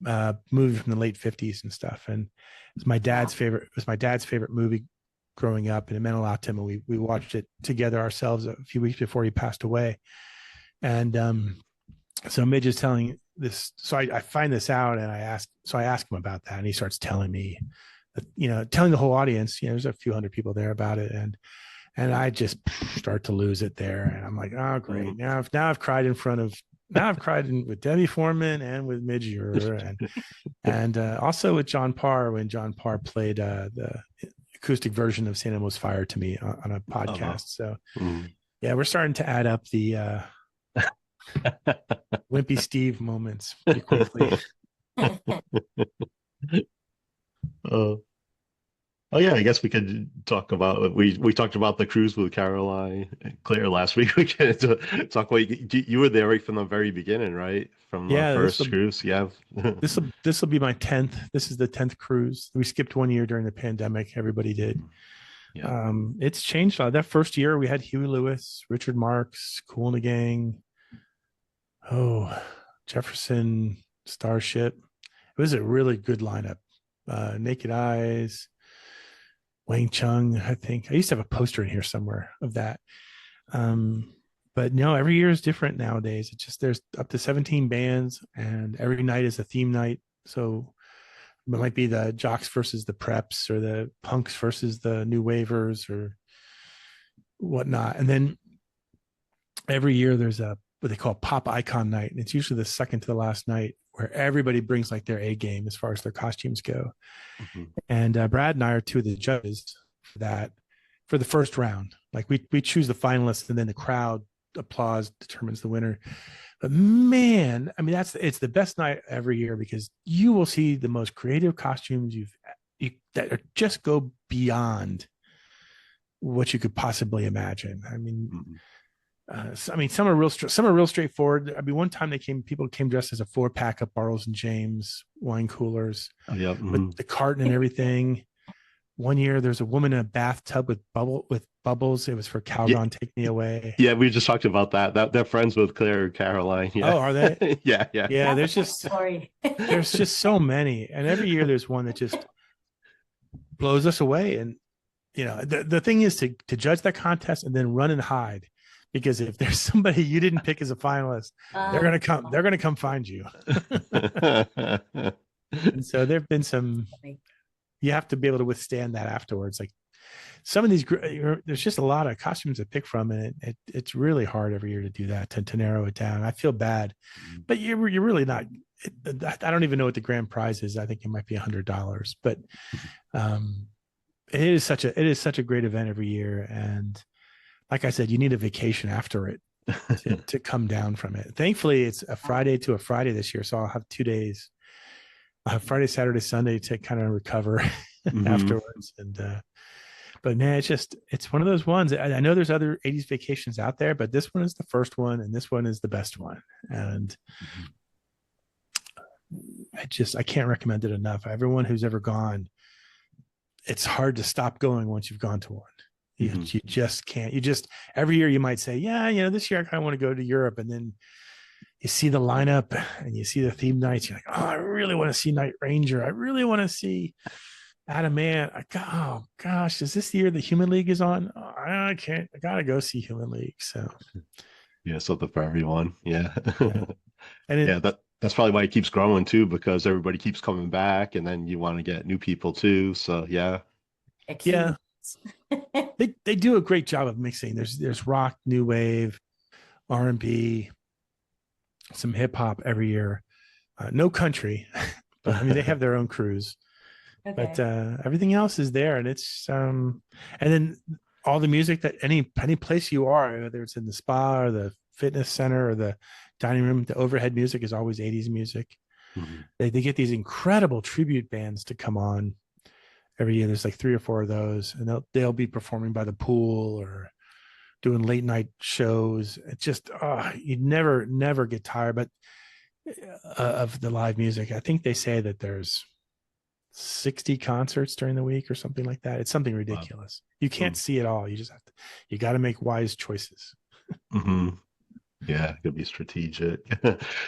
a movie from the late 50s and stuff. And it was my dad's favorite. It was my dad's favorite movie growing up, and it meant a lot to him. And we watched it together ourselves a few weeks before he passed away. And so Midge is telling this. So I find this out, and I ask him about that, and he starts telling me, telling the whole audience, there's a few hundred people there about it, and I just start to lose it there, and I'm like, oh great, now I've cried with Debbie Foreman and with Midge and also with John Parr when John Parr played the acoustic version of St. Elmo's Fire to me on a podcast. So yeah, we're starting to add up the Wimpy Steve moments pretty quickly. Oh yeah, I guess we could talk about we talked about the cruise with Caroline and Claire last week. We can talk about you were there right from the very beginning, right? From the Yeah, first cruise. Yeah. this will be my 10th. This is the 10th cruise. We skipped one year during the pandemic. Everybody did. Yeah. It's changed a lot. That first year we had Huey Lewis, Richard Marx, Kool and the Gang. Oh, Jefferson, Starship. It was a really good lineup. Naked Eyes, Wang Chung, I think. I used to have a poster in here somewhere of that. But no, every year is different nowadays. It's just there's up to 17 bands, and every night is a theme night. So it might be the jocks versus the preps, or the punks versus the new wavers, or whatnot. And then every year there's what they call pop icon night, and it's usually the second to the last night where everybody brings like their A game as far as their costumes go. Mm-hmm. And Brad and I are two of the judges for that, for the first round. Like we choose the finalists, and then the crowd applause determines the winner. But man, I mean, it's the best night every year because you will see the most creative costumes that are just go beyond what you could possibly imagine. I mean, I mean, some are some are real straightforward. I mean, one time people came dressed as a 4-pack of Bartles and James wine coolers Oh, yeah. with the carton and everything. One year, there's a woman in a bathtub with bubbles. It was for Yeah. Calgon, Take Me Away. Yeah, we just talked about that. They're friends with Claire and Caroline. Yeah. Oh, are they? Yeah, yeah. Yeah, That's a nice story. there's just so many, and every year there's one that just blows us away. And the thing is to judge that contest and then run and hide, because if there's somebody you didn't pick as a finalist, they're gonna come find you. And so there've been some. You have to be able to withstand that afterwards. Like some of these, there's just a lot of costumes to pick from, and it's really hard every year to do that, to narrow it down. I feel bad, but you're really not. I don't even know what the grand prize is. I think it might be $100, but it is such a great event every year. And like I said, you need a vacation after it to come down from it. Thankfully, it's a Friday to a Friday this year, so I'll have 2 days. Friday, Saturday, Sunday to kind of recover afterwards. And but man, it's one of those ones. I know there's other 80s vacations out there, but this one is the first one, and this one is the best one. And I can't recommend it enough. Everyone who's ever gone, it's hard to stop going once you've gone to one. You just can't. Every year you might say, yeah, this year I kind of want to go to Europe, and then you see the lineup and you see the theme nights. You're like, oh, I really want to see Night Ranger. I really want to see Adam Ant. Oh gosh, is this the year the Human League is on? Oh, I can't. I gotta go see Human League. So yeah, something for everyone. Yeah, and that's probably why it keeps growing too, because everybody keeps coming back, and then you want to get new people too. So yeah. They do a great job of mixing. There's rock, new wave, R&B, some hip hop every year. No country, but I mean they have their own crews. Okay. But everything else is there, and it's and then all the music that any place you are, whether it's in the spa or the fitness center or the dining room, the overhead music is always 80s music. They get these incredible tribute bands to come on every year. There's like 3 or 4 of those, and they'll be performing by the pool or doing late night shows. It's just you never get tired. But of the live music, I think they say that there's 60 concerts during the week or something like that. It's something ridiculous. Wow. You can't see it all. You got to make wise choices. Yeah, it could be strategic.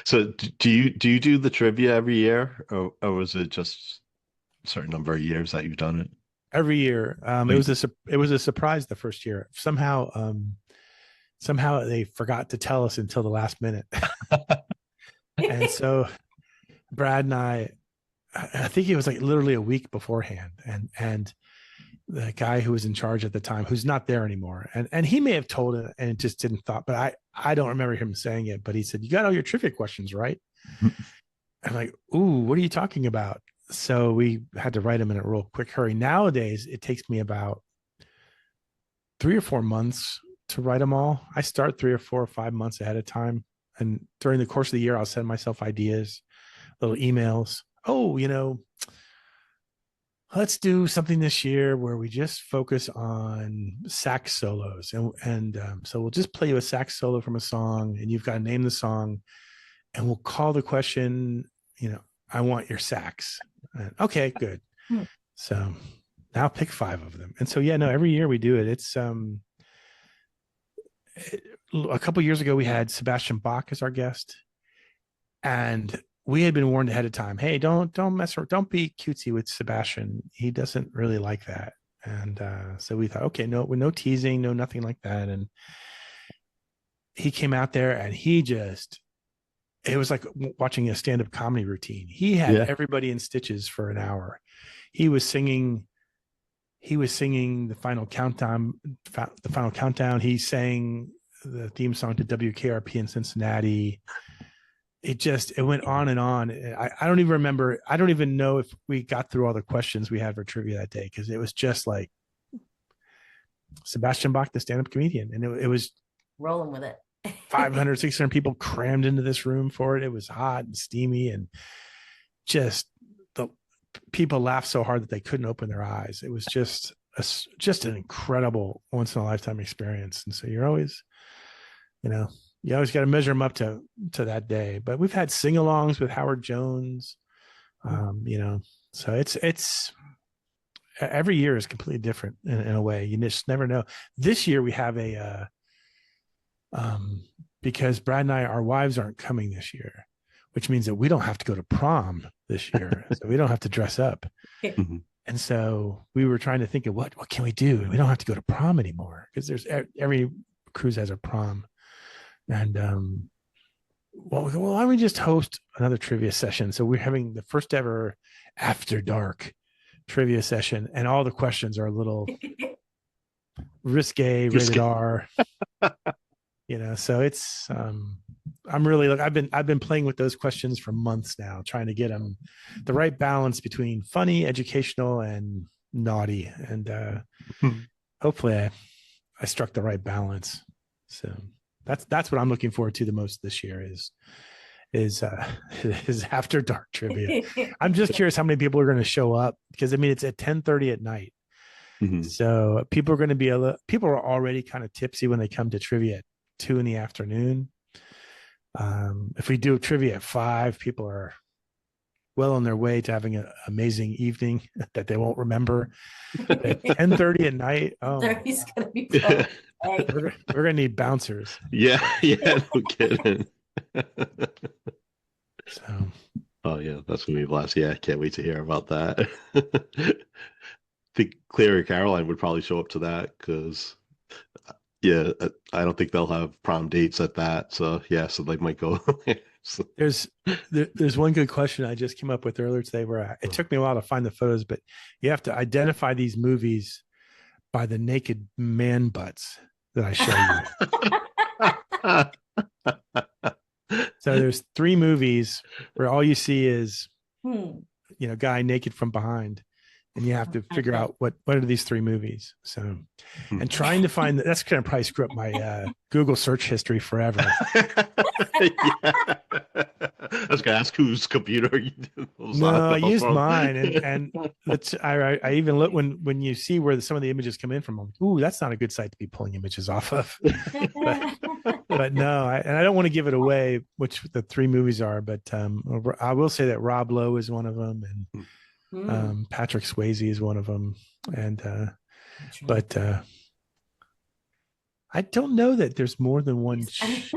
So do you do the trivia every year, or was it just a certain number of years that you've done it? Every year. It was a surprise the first year. Somehow they forgot to tell us until the last minute. And so Brad and I think it was like literally a week beforehand, and the guy who was in charge at the time, who's not there anymore, and he may have told it and it just didn't thought, but I don't remember him saying it, but he said, "You got all your trivia questions right?" I'm like, "Ooh, what are you talking about?" So we had to write them in a real quick hurry. Nowadays, it takes me about 3 or 4 months to write them all. I start 3 or 4 or 5 months ahead of time, and during the course of the year, I'll send myself ideas, little emails. Oh, let's do something this year where we just focus on sax solos. And so we'll just play you a sax solo from a song, and you've got to name the song, and we'll call the question, I want your sax. And, okay, good. So now pick 5 of them. And so, every year we do it. It's a couple of years ago, we had Sebastian Bach as our guest, and we had been warned ahead of time. Hey, don't mess around. Don't be cutesy with Sebastian. He doesn't really like that. And so we thought, okay, no teasing, no nothing like that. And he came out there, and it was like watching a stand-up comedy routine. He had everybody in stitches for an hour. He was singing the final countdown. He sang the theme song to WKRP in Cincinnati. It went on and on. I don't even remember. I don't even know if we got through all the questions we had for trivia that day, because it was just like Sebastian Bach, the stand-up comedian. And it was rolling with it. 500, 600 people crammed into this room for it. It was hot and steamy, and just the people laughed so hard that they couldn't open their eyes. It was just an incredible once in a lifetime experience. And so you're always you know, you always got to measure them up to that day. But we've had sing-alongs with Howard Jones, you know, so it's every year is completely different in a way. You just never know. This year we have because Brad and I, our wives aren't coming this year, which means that we don't have to go to prom this year. So we don't have to dress up. Mm-hmm. And so we were trying to think of what can we do? We don't have to go to prom anymore because there's every cruise has a prom. And well, why don't we just host another trivia session? So we're having the first ever after dark trivia session, and all the questions are a little risque, rated R. You know, so it's I'm really like I've been playing with those questions for months now, trying to get them the right balance between funny, educational, and naughty. And hopefully I struck the right balance. So that's what I'm looking forward to the most this year is after dark trivia. I'm just curious how many people are going to show up, because I mean it's at 10:30 at night. Mm-hmm. So people are going to be people are already kind of tipsy when they come to trivia at 2 p.m. If we do trivia at 5, people are well on their way to having an amazing evening that they won't remember. At 10:30 at night, He's gonna be fun. we're gonna need bouncers. Yeah, no kidding. So, oh yeah, that's gonna be a blast. Yeah, I can't wait to hear about that. I think Claire and Caroline would probably show up to that because, yeah, I don't think they'll have prom dates at that. So yeah, so they might go. So. There's one good question I just came up with earlier today where it took me a while to find the photos, but you have to identify these movies by the naked man butts that I show you. So there's 3 movies where all you see is, guy naked from behind, and you have to figure out what are these 3 movies. So, and trying to find that's going to probably screw up my Google search history forever. Yeah. I was going to ask whose computer you did those. No, I used mine, and I even look when you see where some of the images come in from. I'm like, ooh, that's not a good site to be pulling images off of. but no, I don't want to give it away, which the 3 movies are. But I will say that Rob Lowe is one of them, and Patrick Swayze is one of them, and but I don't know that there's more than one choice.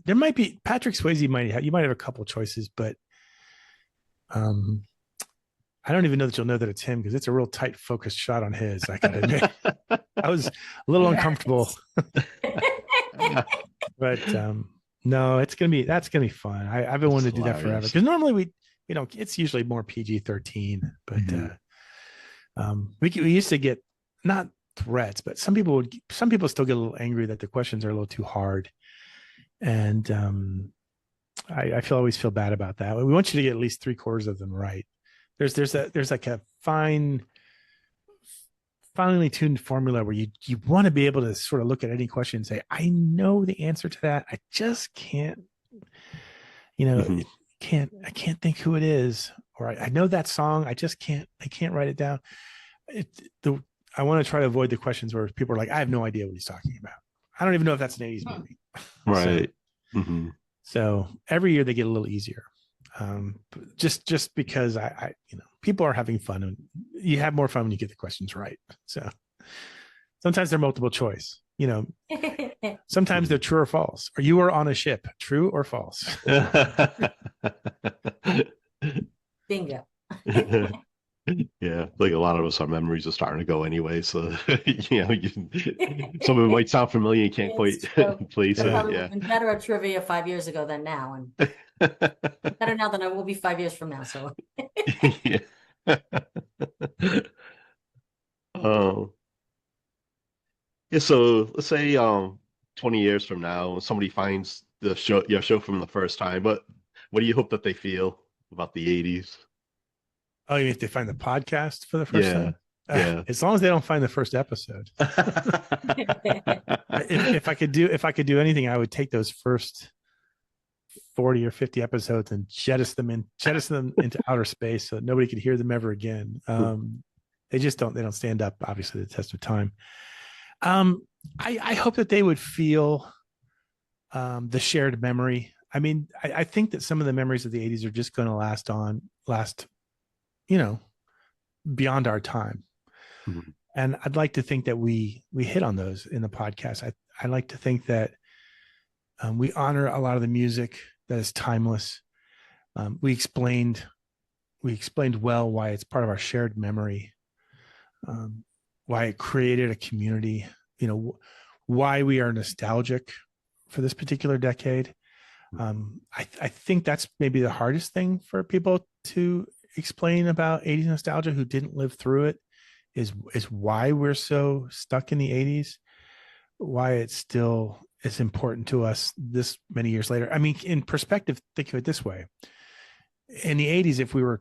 There might be Patrick Swayze you might have a couple choices, but I don't even know that you'll know that it's him because it's a real tight focused shot on his. I gotta admit, I was a little uncomfortable. But no, that's gonna be fun. I've been wanting to do that forever because normally it's usually more PG-13, but we used to get not threats, but some people still get a little angry that the questions are a little too hard, and I always feel bad about that. We want you to get at least 3/4 of them right. There's like a finely tuned formula where you want to be able to sort of look at any question and say, I know the answer to that, I just can't, I can't think who it is, or I know that song, I can't write it down. I want to try to avoid the questions where people are like, I have no idea what he's talking about. I don't even know if that's an 80s movie. Right. So every year they get a little easier. Just because I people are having fun, and you have more fun when you get the questions right. So sometimes they're multiple choice, sometimes they're true or false. Or you are on a ship, true or false. Bingo. Yeah, like a lot of us, our memories are starting to go anyway. So some of it might sound familiar. You can't quite place it. Yeah, been better at trivia 5 years ago than now, and better now than I will be 5 years from now. So, yeah. Yeah. So let's say 20 years from now, somebody finds your show from the first time. But what do you hope that they feel about the 80s? Oh, you mean if they find the podcast for the first time? Yeah. As long as they don't find the first episode. if I could do anything, I would take those first 40 or 50 episodes and jettison them into outer space so that nobody could hear them ever again. They don't stand up, obviously, the test of time. I hope that they would feel the shared memory. I mean, I think that some of the memories of the 80s are just going to last, you know, beyond our time. Mhm. And I'd like to think that we hit on those in the podcast. I like to think that we honor a lot of the music that is timeless. We explained well why it's part of our shared memory, why it created a community. You know, why we are nostalgic for this particular decade. I think that's maybe the hardest thing for people to explain about 80s nostalgia who didn't live through it is why we're so stuck in the 80s, why it's still is important to us this many years later. I mean, in perspective, think of it this way. In the 80s, if we were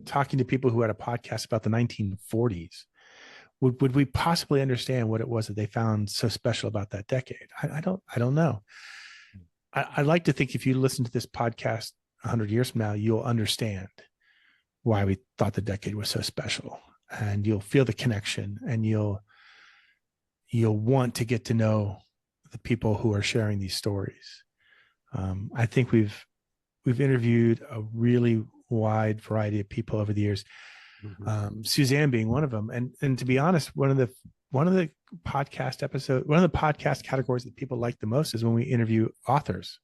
talking to people who had a podcast about the 1940s, would we possibly understand what it was that they found so special about that decade? I don't know. I like to think if you listen to this podcast 100 years from now, you'll understand why we thought the decade was so special, and you'll feel the connection, and you'll want to get to know the people who are sharing these stories. I think we've interviewed a really wide variety of people over the years. Suzanne being one of them, and to be honest, one of the podcast categories that people like the most is when we interview authors.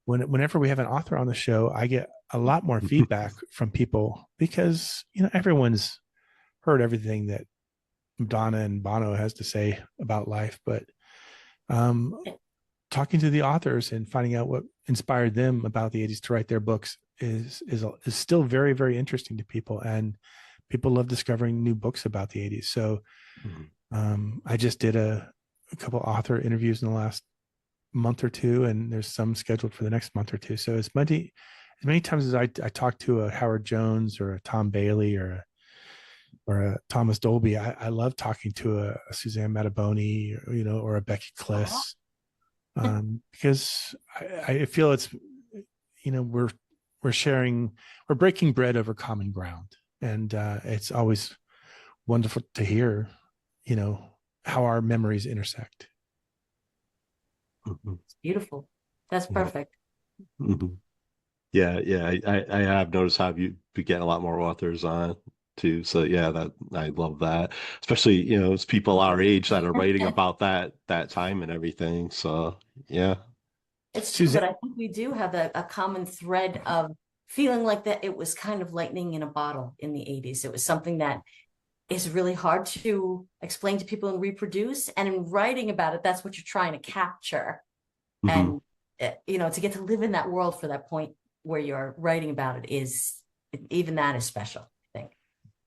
Whenever we have an author on the show, I get a lot more feedback from people because, you know, everyone's heard everything that Madonna and Bono has to say about life, but talking to the authors and finding out what inspired them about the 80s to write their books is still very, very interesting to people, and people love discovering new books about the 80s. So I just did a couple author interviews in the last month or two, and there's some scheduled for the next month or two. So as many times as I talk to a Howard Jones or a Tom Bailey or a Thomas Dolby, I love talking to a Suzanne Mattaboni, you know, or a Becky Kliss, because I feel it's, you know, we're breaking bread over common ground, and it's always wonderful to hear, you know, how our memories intersect. It's beautiful. That's perfect. Yeah, I have noticed how you get a lot more authors on too. So yeah, that I love that. Especially, you know, it's people our age that are writing about that time and everything. So yeah. It's true, but I think we do have a common thread of feeling like that it was kind of lightning in a bottle in the 80s. It was something that is really hard to explain to people and reproduce. And in writing about it, that's what you're trying to capture. And, you know, to get to live in that world for that point where you're writing about it is, even that is special, I think.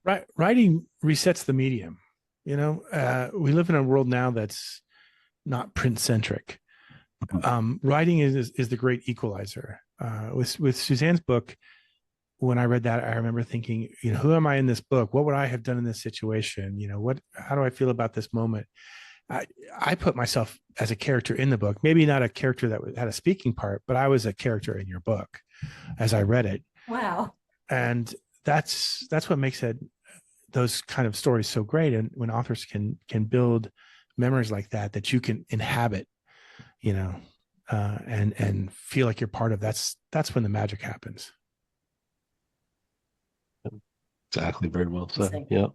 Right. Writing resets the medium. You know, we live in a world now that's not print centric. Writing is the great equalizer. With Suzanne's book, when I read that, I remember thinking, you know, who am I in this book? What would I have done in this situation? You know, how do I feel about this moment? I put myself as a character in the book, maybe not a character that had a speaking part, but I was a character in your book as I read it. Wow. And that's what makes those kind of stories so great. And when authors can build memories like that you can inhabit, you know, and feel like you're part of, that's when the magic happens. Exactly. Very well said. Yep.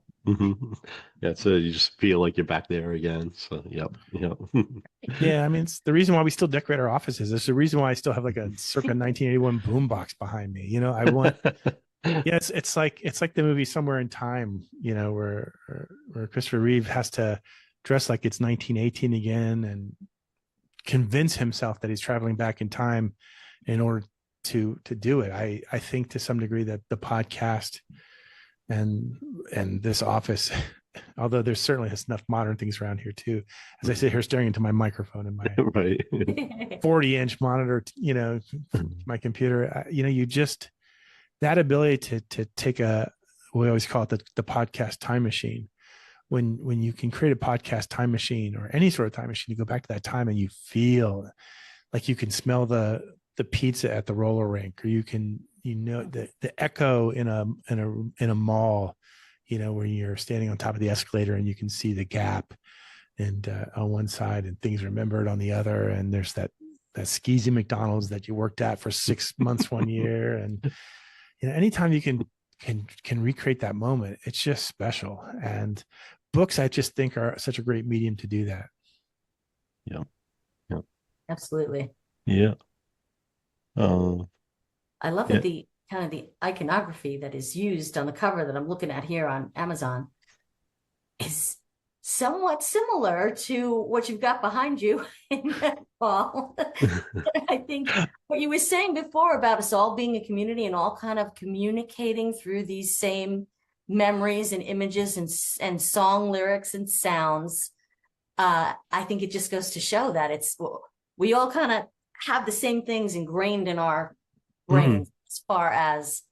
Yeah. So you just feel like you're back there again. So yep. Yeah. I mean, it's the reason why we still decorate our offices. It's the reason why I still have like a circa 1981 boombox behind me. You know, I want. Yeah, it's like the movie Somewhere in Time. You know, where Christopher Reeve has to dress like it's 1918 again and convince himself that he's traveling back in time in order to do it. I think to some degree that the podcast and this office, although there's certainly enough modern things around here too, as I sit here staring into my microphone and my right 40-inch monitor, you know, my computer, you know, you just, that ability to take we always call it the podcast time machine. When you can create a podcast time machine or any sort of time machine, you go back to that time and you feel like you can smell the pizza at the roller rink, or you can, you know, the echo in a mall, you know, where you're standing on top of the escalator and you can see the gap. on one side and Things Remembered on the other. And there's that skeezy McDonald's that you worked at for 6 months one year. And, anytime you can recreate that moment, it's just special. And books, I just think, are such a great medium to do that. Yeah. Yeah. Absolutely. Yeah. I love that the kind of the iconography that is used on the cover that I'm looking at here on Amazon is somewhat similar to what you've got behind you in Paul. I think what you were saying before about us all being a community and all kind of communicating through these same memories and images and song lyrics and sounds. I think it just goes to show that we all kind of have the same things ingrained in our brains as far as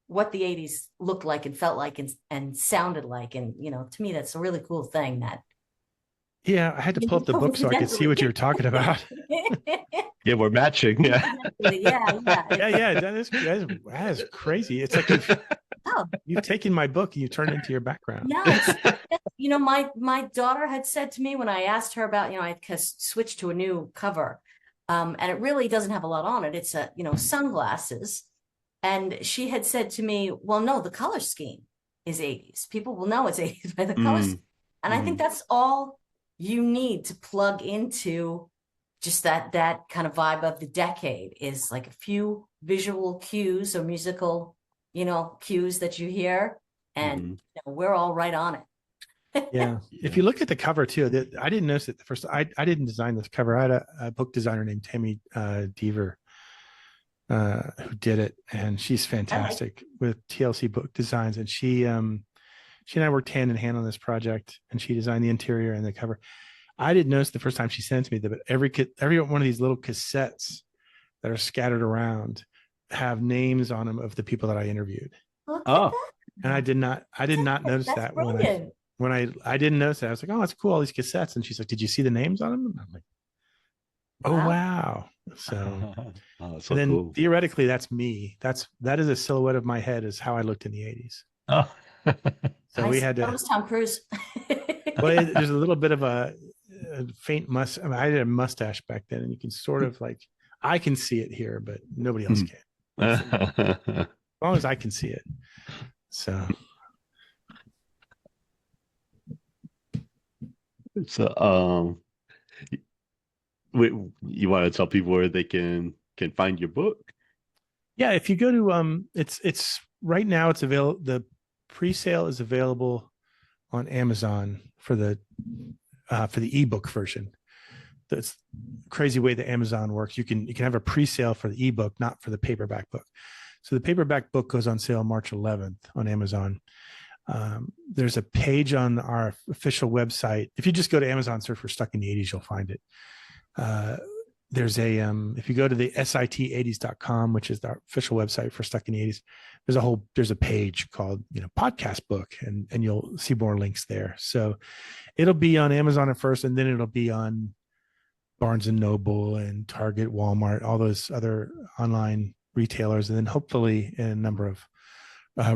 what the 80s looked like and felt like and sounded like. And, to me, that's a really cool thing that. Yeah, I had to pull up the book so I could see what you were talking about. Yeah, we're matching. Yeah. Yeah. That is crazy. It's like you've taken my book and you turned it into your background. Yeah, my daughter had said to me when I asked her about, I switched to a new cover, and it really doesn't have a lot on it. It's sunglasses. And she had said to me, well, no, the color scheme is 80s. People will know it's 80s by the color scheme. And I think that's all you need to plug into just that kind of vibe of the decade, is like a few visual cues or musical, cues that you hear, and we're all right on it. Yeah. If you look at the cover too, I didn't notice it the first. I didn't design this cover. I had a book designer named Tammy Deaver who did it, and she's fantastic with TLC Book Designs. And she and I worked hand in hand on this project, and she designed the interior and the cover. I didn't notice the first time she sent it to me that, but every one of these little cassettes that are scattered around have names on them of the people that I interviewed. And I did not notice that when I didn't notice that. I was like, oh, that's cool, all these cassettes. And she's like, did you see the names on them? And I'm like, oh, wow. So, so then cool. Theoretically, that's me. That is a silhouette of my head, is how I looked in the 80s. Oh. So we had to. That was Tom Cruise. Well, there's a little bit of a faint mustache. I had a mustache back then, and you can sort of I can see it here, but nobody else can. As long as I can see it. So. You want to tell people where they can find your book? Yeah, if you go to it's right now it's available. The pre-sale is available on Amazon for the ebook version. That's crazy way that Amazon works. You can have a pre-sale for the ebook, not for the paperback book. So the paperback book goes on sale March 11th on Amazon. There's a page on our official website. If you just go to Amazon, search for Stuck in the 80s, you'll find it. There's if you go to the sit80s.com, which is our official website for Stuck in the 80s, there's a page called, podcast book, and you'll see more links there. So it'll be on Amazon at first, and then it'll be on Barnes and Noble and Target, Walmart, all those other online retailers, and then hopefully in a number of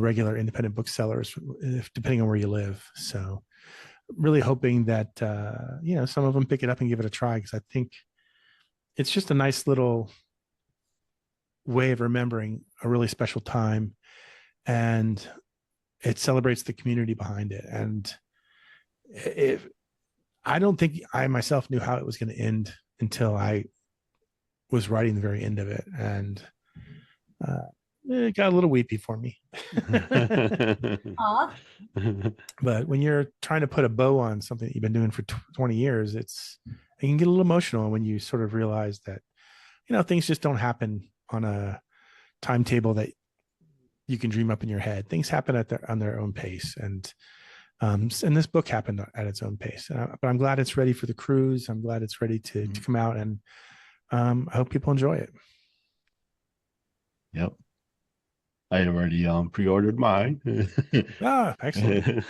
regular independent booksellers, depending on where you live. So really hoping that, some of them pick it up and give it a try, because I think it's just a nice little way of remembering a really special time, and it celebrates the community behind it. And I don't think I myself knew how it was going to end until I was writing the very end of it. And it got a little weepy for me. But when you're trying to put a bow on something that you've been doing for 20 years, it can get a little emotional when you sort of realize that, things just don't happen on a timetable that you can dream up in your head. Things happen on their own pace. And this book happened at its own pace. But I'm glad it's ready for the cruise. I'm glad it's ready to come out, and I hope people enjoy it. Yep. I already pre-ordered mine. Excellent.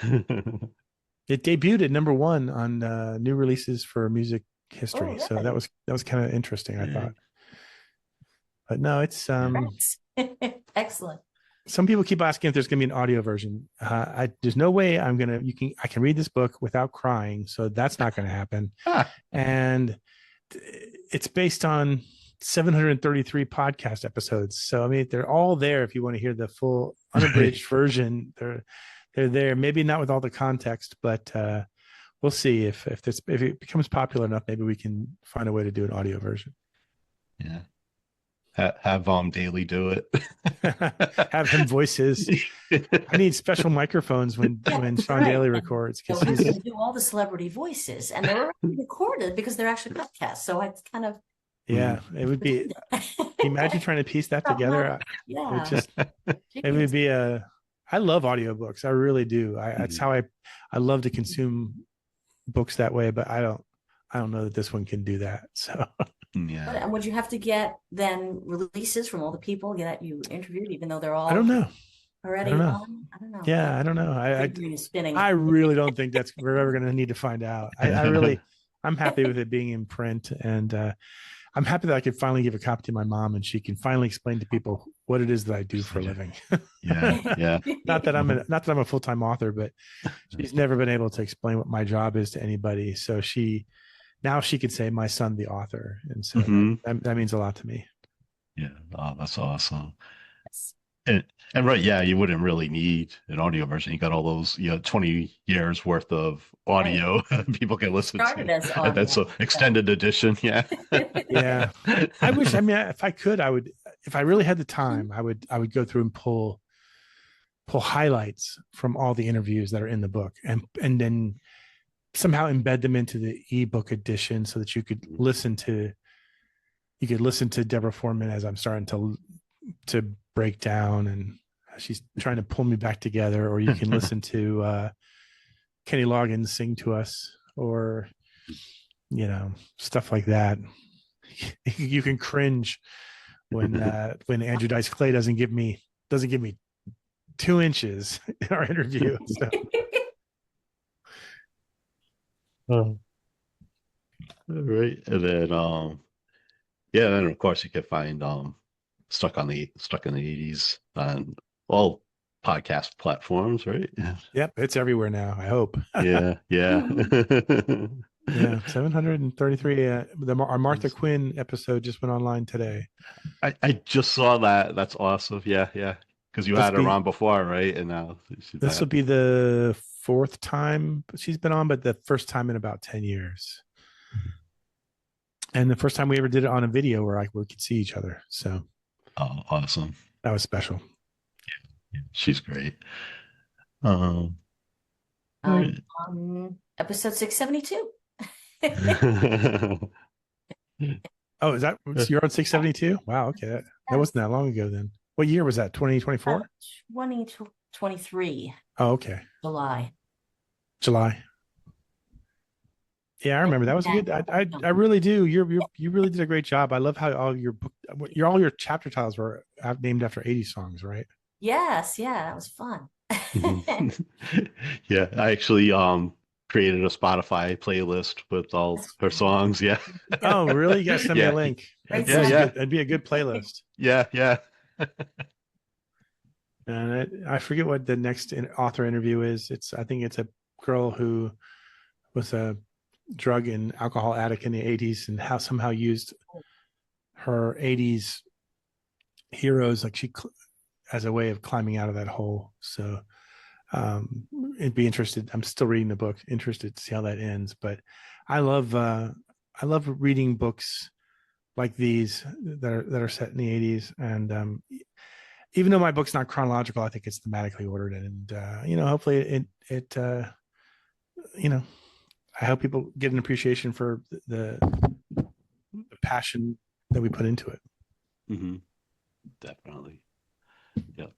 It debuted at #1 on new releases for music history. Oh, so that was kind of interesting, I thought. But no, it's excellent. some people keep asking if there's going to be an audio version. There's no way I can read this book without crying. So that's not going to happen. And it's based on 733 podcast episodes. So, I mean, they're all there. If you want to hear the full unabridged version, they're there. Maybe not with all the context, but we'll see if it becomes popular enough, maybe we can find a way to do an audio version. Yeah. Have Daly do it. Have him voice his. I need special microphones when Sean Daly records, because he's going to do all the celebrity voices, and they're already recorded because they're actually podcasts. So it's kind of it would be. Imagine trying to piece that together. Yeah, it would be a. I love audiobooks. I really do. That's how I love to consume books that way, but I don't know that this one can do that. So. Yeah. And would you have to get then releases from all the people that you interviewed, even though they're all? I don't know. Already on? I don't know. Yeah, I don't know. I really don't think we're ever going to need to find out. I'm happy with it being in print, and I'm happy that I could finally give a copy to my mom, and she can finally explain to people what it is that I do for a living. Yeah. Not that I'm a full-time author, but she's never been able to explain what my job is to anybody. So now she could say, my son, the author. And so that means a lot to me. Yeah. Oh, that's awesome. And right. Yeah. You wouldn't really need an audio version. You got all those, 20 years worth of audio people can listen to. And that's an extended edition. Yeah. Yeah. I wish, if I could, if I really had the time, I would go through and pull highlights from all the interviews that are in the book and then somehow embed them into the ebook edition so that you could listen to Deborah Foreman as I'm starting to break down and she's trying to pull me back together, or you can listen to Kenny Loggins sing to us, or stuff like that. You can cringe when Andrew Dice Clay doesn't give me 2 inches in our interview. So. All right. And then then of course you can find stuck in the 80s on all podcast platforms, right? Yep, it's everywhere now, I hope. Yeah. Yeah, 733. Our Martha Quinn episode just went online today. I just saw that. That's awesome. Yeah. Because you had her on before, right? And now this will be the 4th time she's been on, but the first time in about 10 years. And the first time we ever did it on a video where we could see each other. So, awesome. That was special. Yeah, she's great. Episode 672. Oh, is that you're on 672? Wow, okay. That wasn't that long ago then. What year was that? 2024? 2023. Oh, okay. July. Yeah, I remember that was good. I really do. You really did a great job. I love how all your chapter titles were named after 80s songs, right? Yes, yeah, that was fun. Yeah, I actually created a Spotify playlist with all her songs. Yeah. Oh, really? You guys send me a link. It'd be a good playlist. Yeah. And I forget what the next author interview is. I think it's a girl who was a drug and alcohol addict in the 80s and how somehow used her 80s heroes as a way of climbing out of that hole. So it'd be interested. I'm still reading the book, interested to see how that ends. But I love reading books like these that are set in the 80s. And even though my book's not chronological, I think it's thematically ordered. And hopefully it I hope people get an appreciation for the passion that we put into it. Mm-hmm. Definitely. Yep.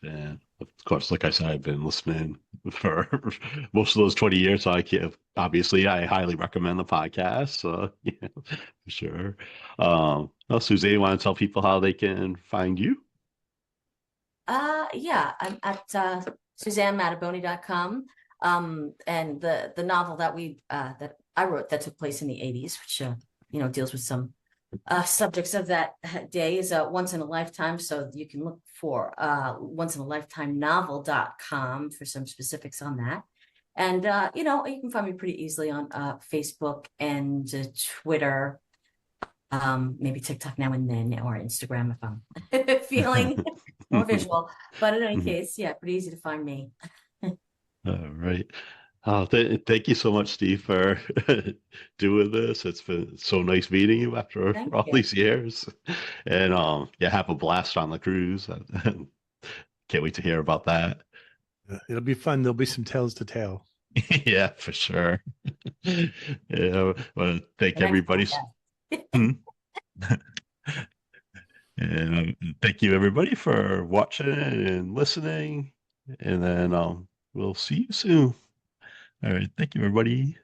And of course, like I said, I've been listening for most of those 20 years. So I highly recommend the podcast. So for sure. Suzanne, you want to tell people how they can find you? Yeah, I'm at SuzanneMattaboni.com. And the novel that I wrote that took place in the 80s, which deals with some subjects of that day is once in a lifetime. So you can look for once in a lifetime novel.com for some specifics on that. And, you know, you can find me pretty easily on Facebook and Twitter, maybe TikTok now and then, or Instagram if I'm feeling more visual. But in any case, yeah, pretty easy to find me. All right. Thank you so much, Steve, for doing this. It's been so nice meeting you after Thank all you. these years. And yeah, have a blast on the cruise. Can't wait to hear about that. It'll be fun. There'll be some tales to tell. Yeah, for sure. Yeah, well, thank The next everybody. podcast. Hmm. And thank you everybody for watching and listening. And then we'll see you soon. All right, thank you everybody.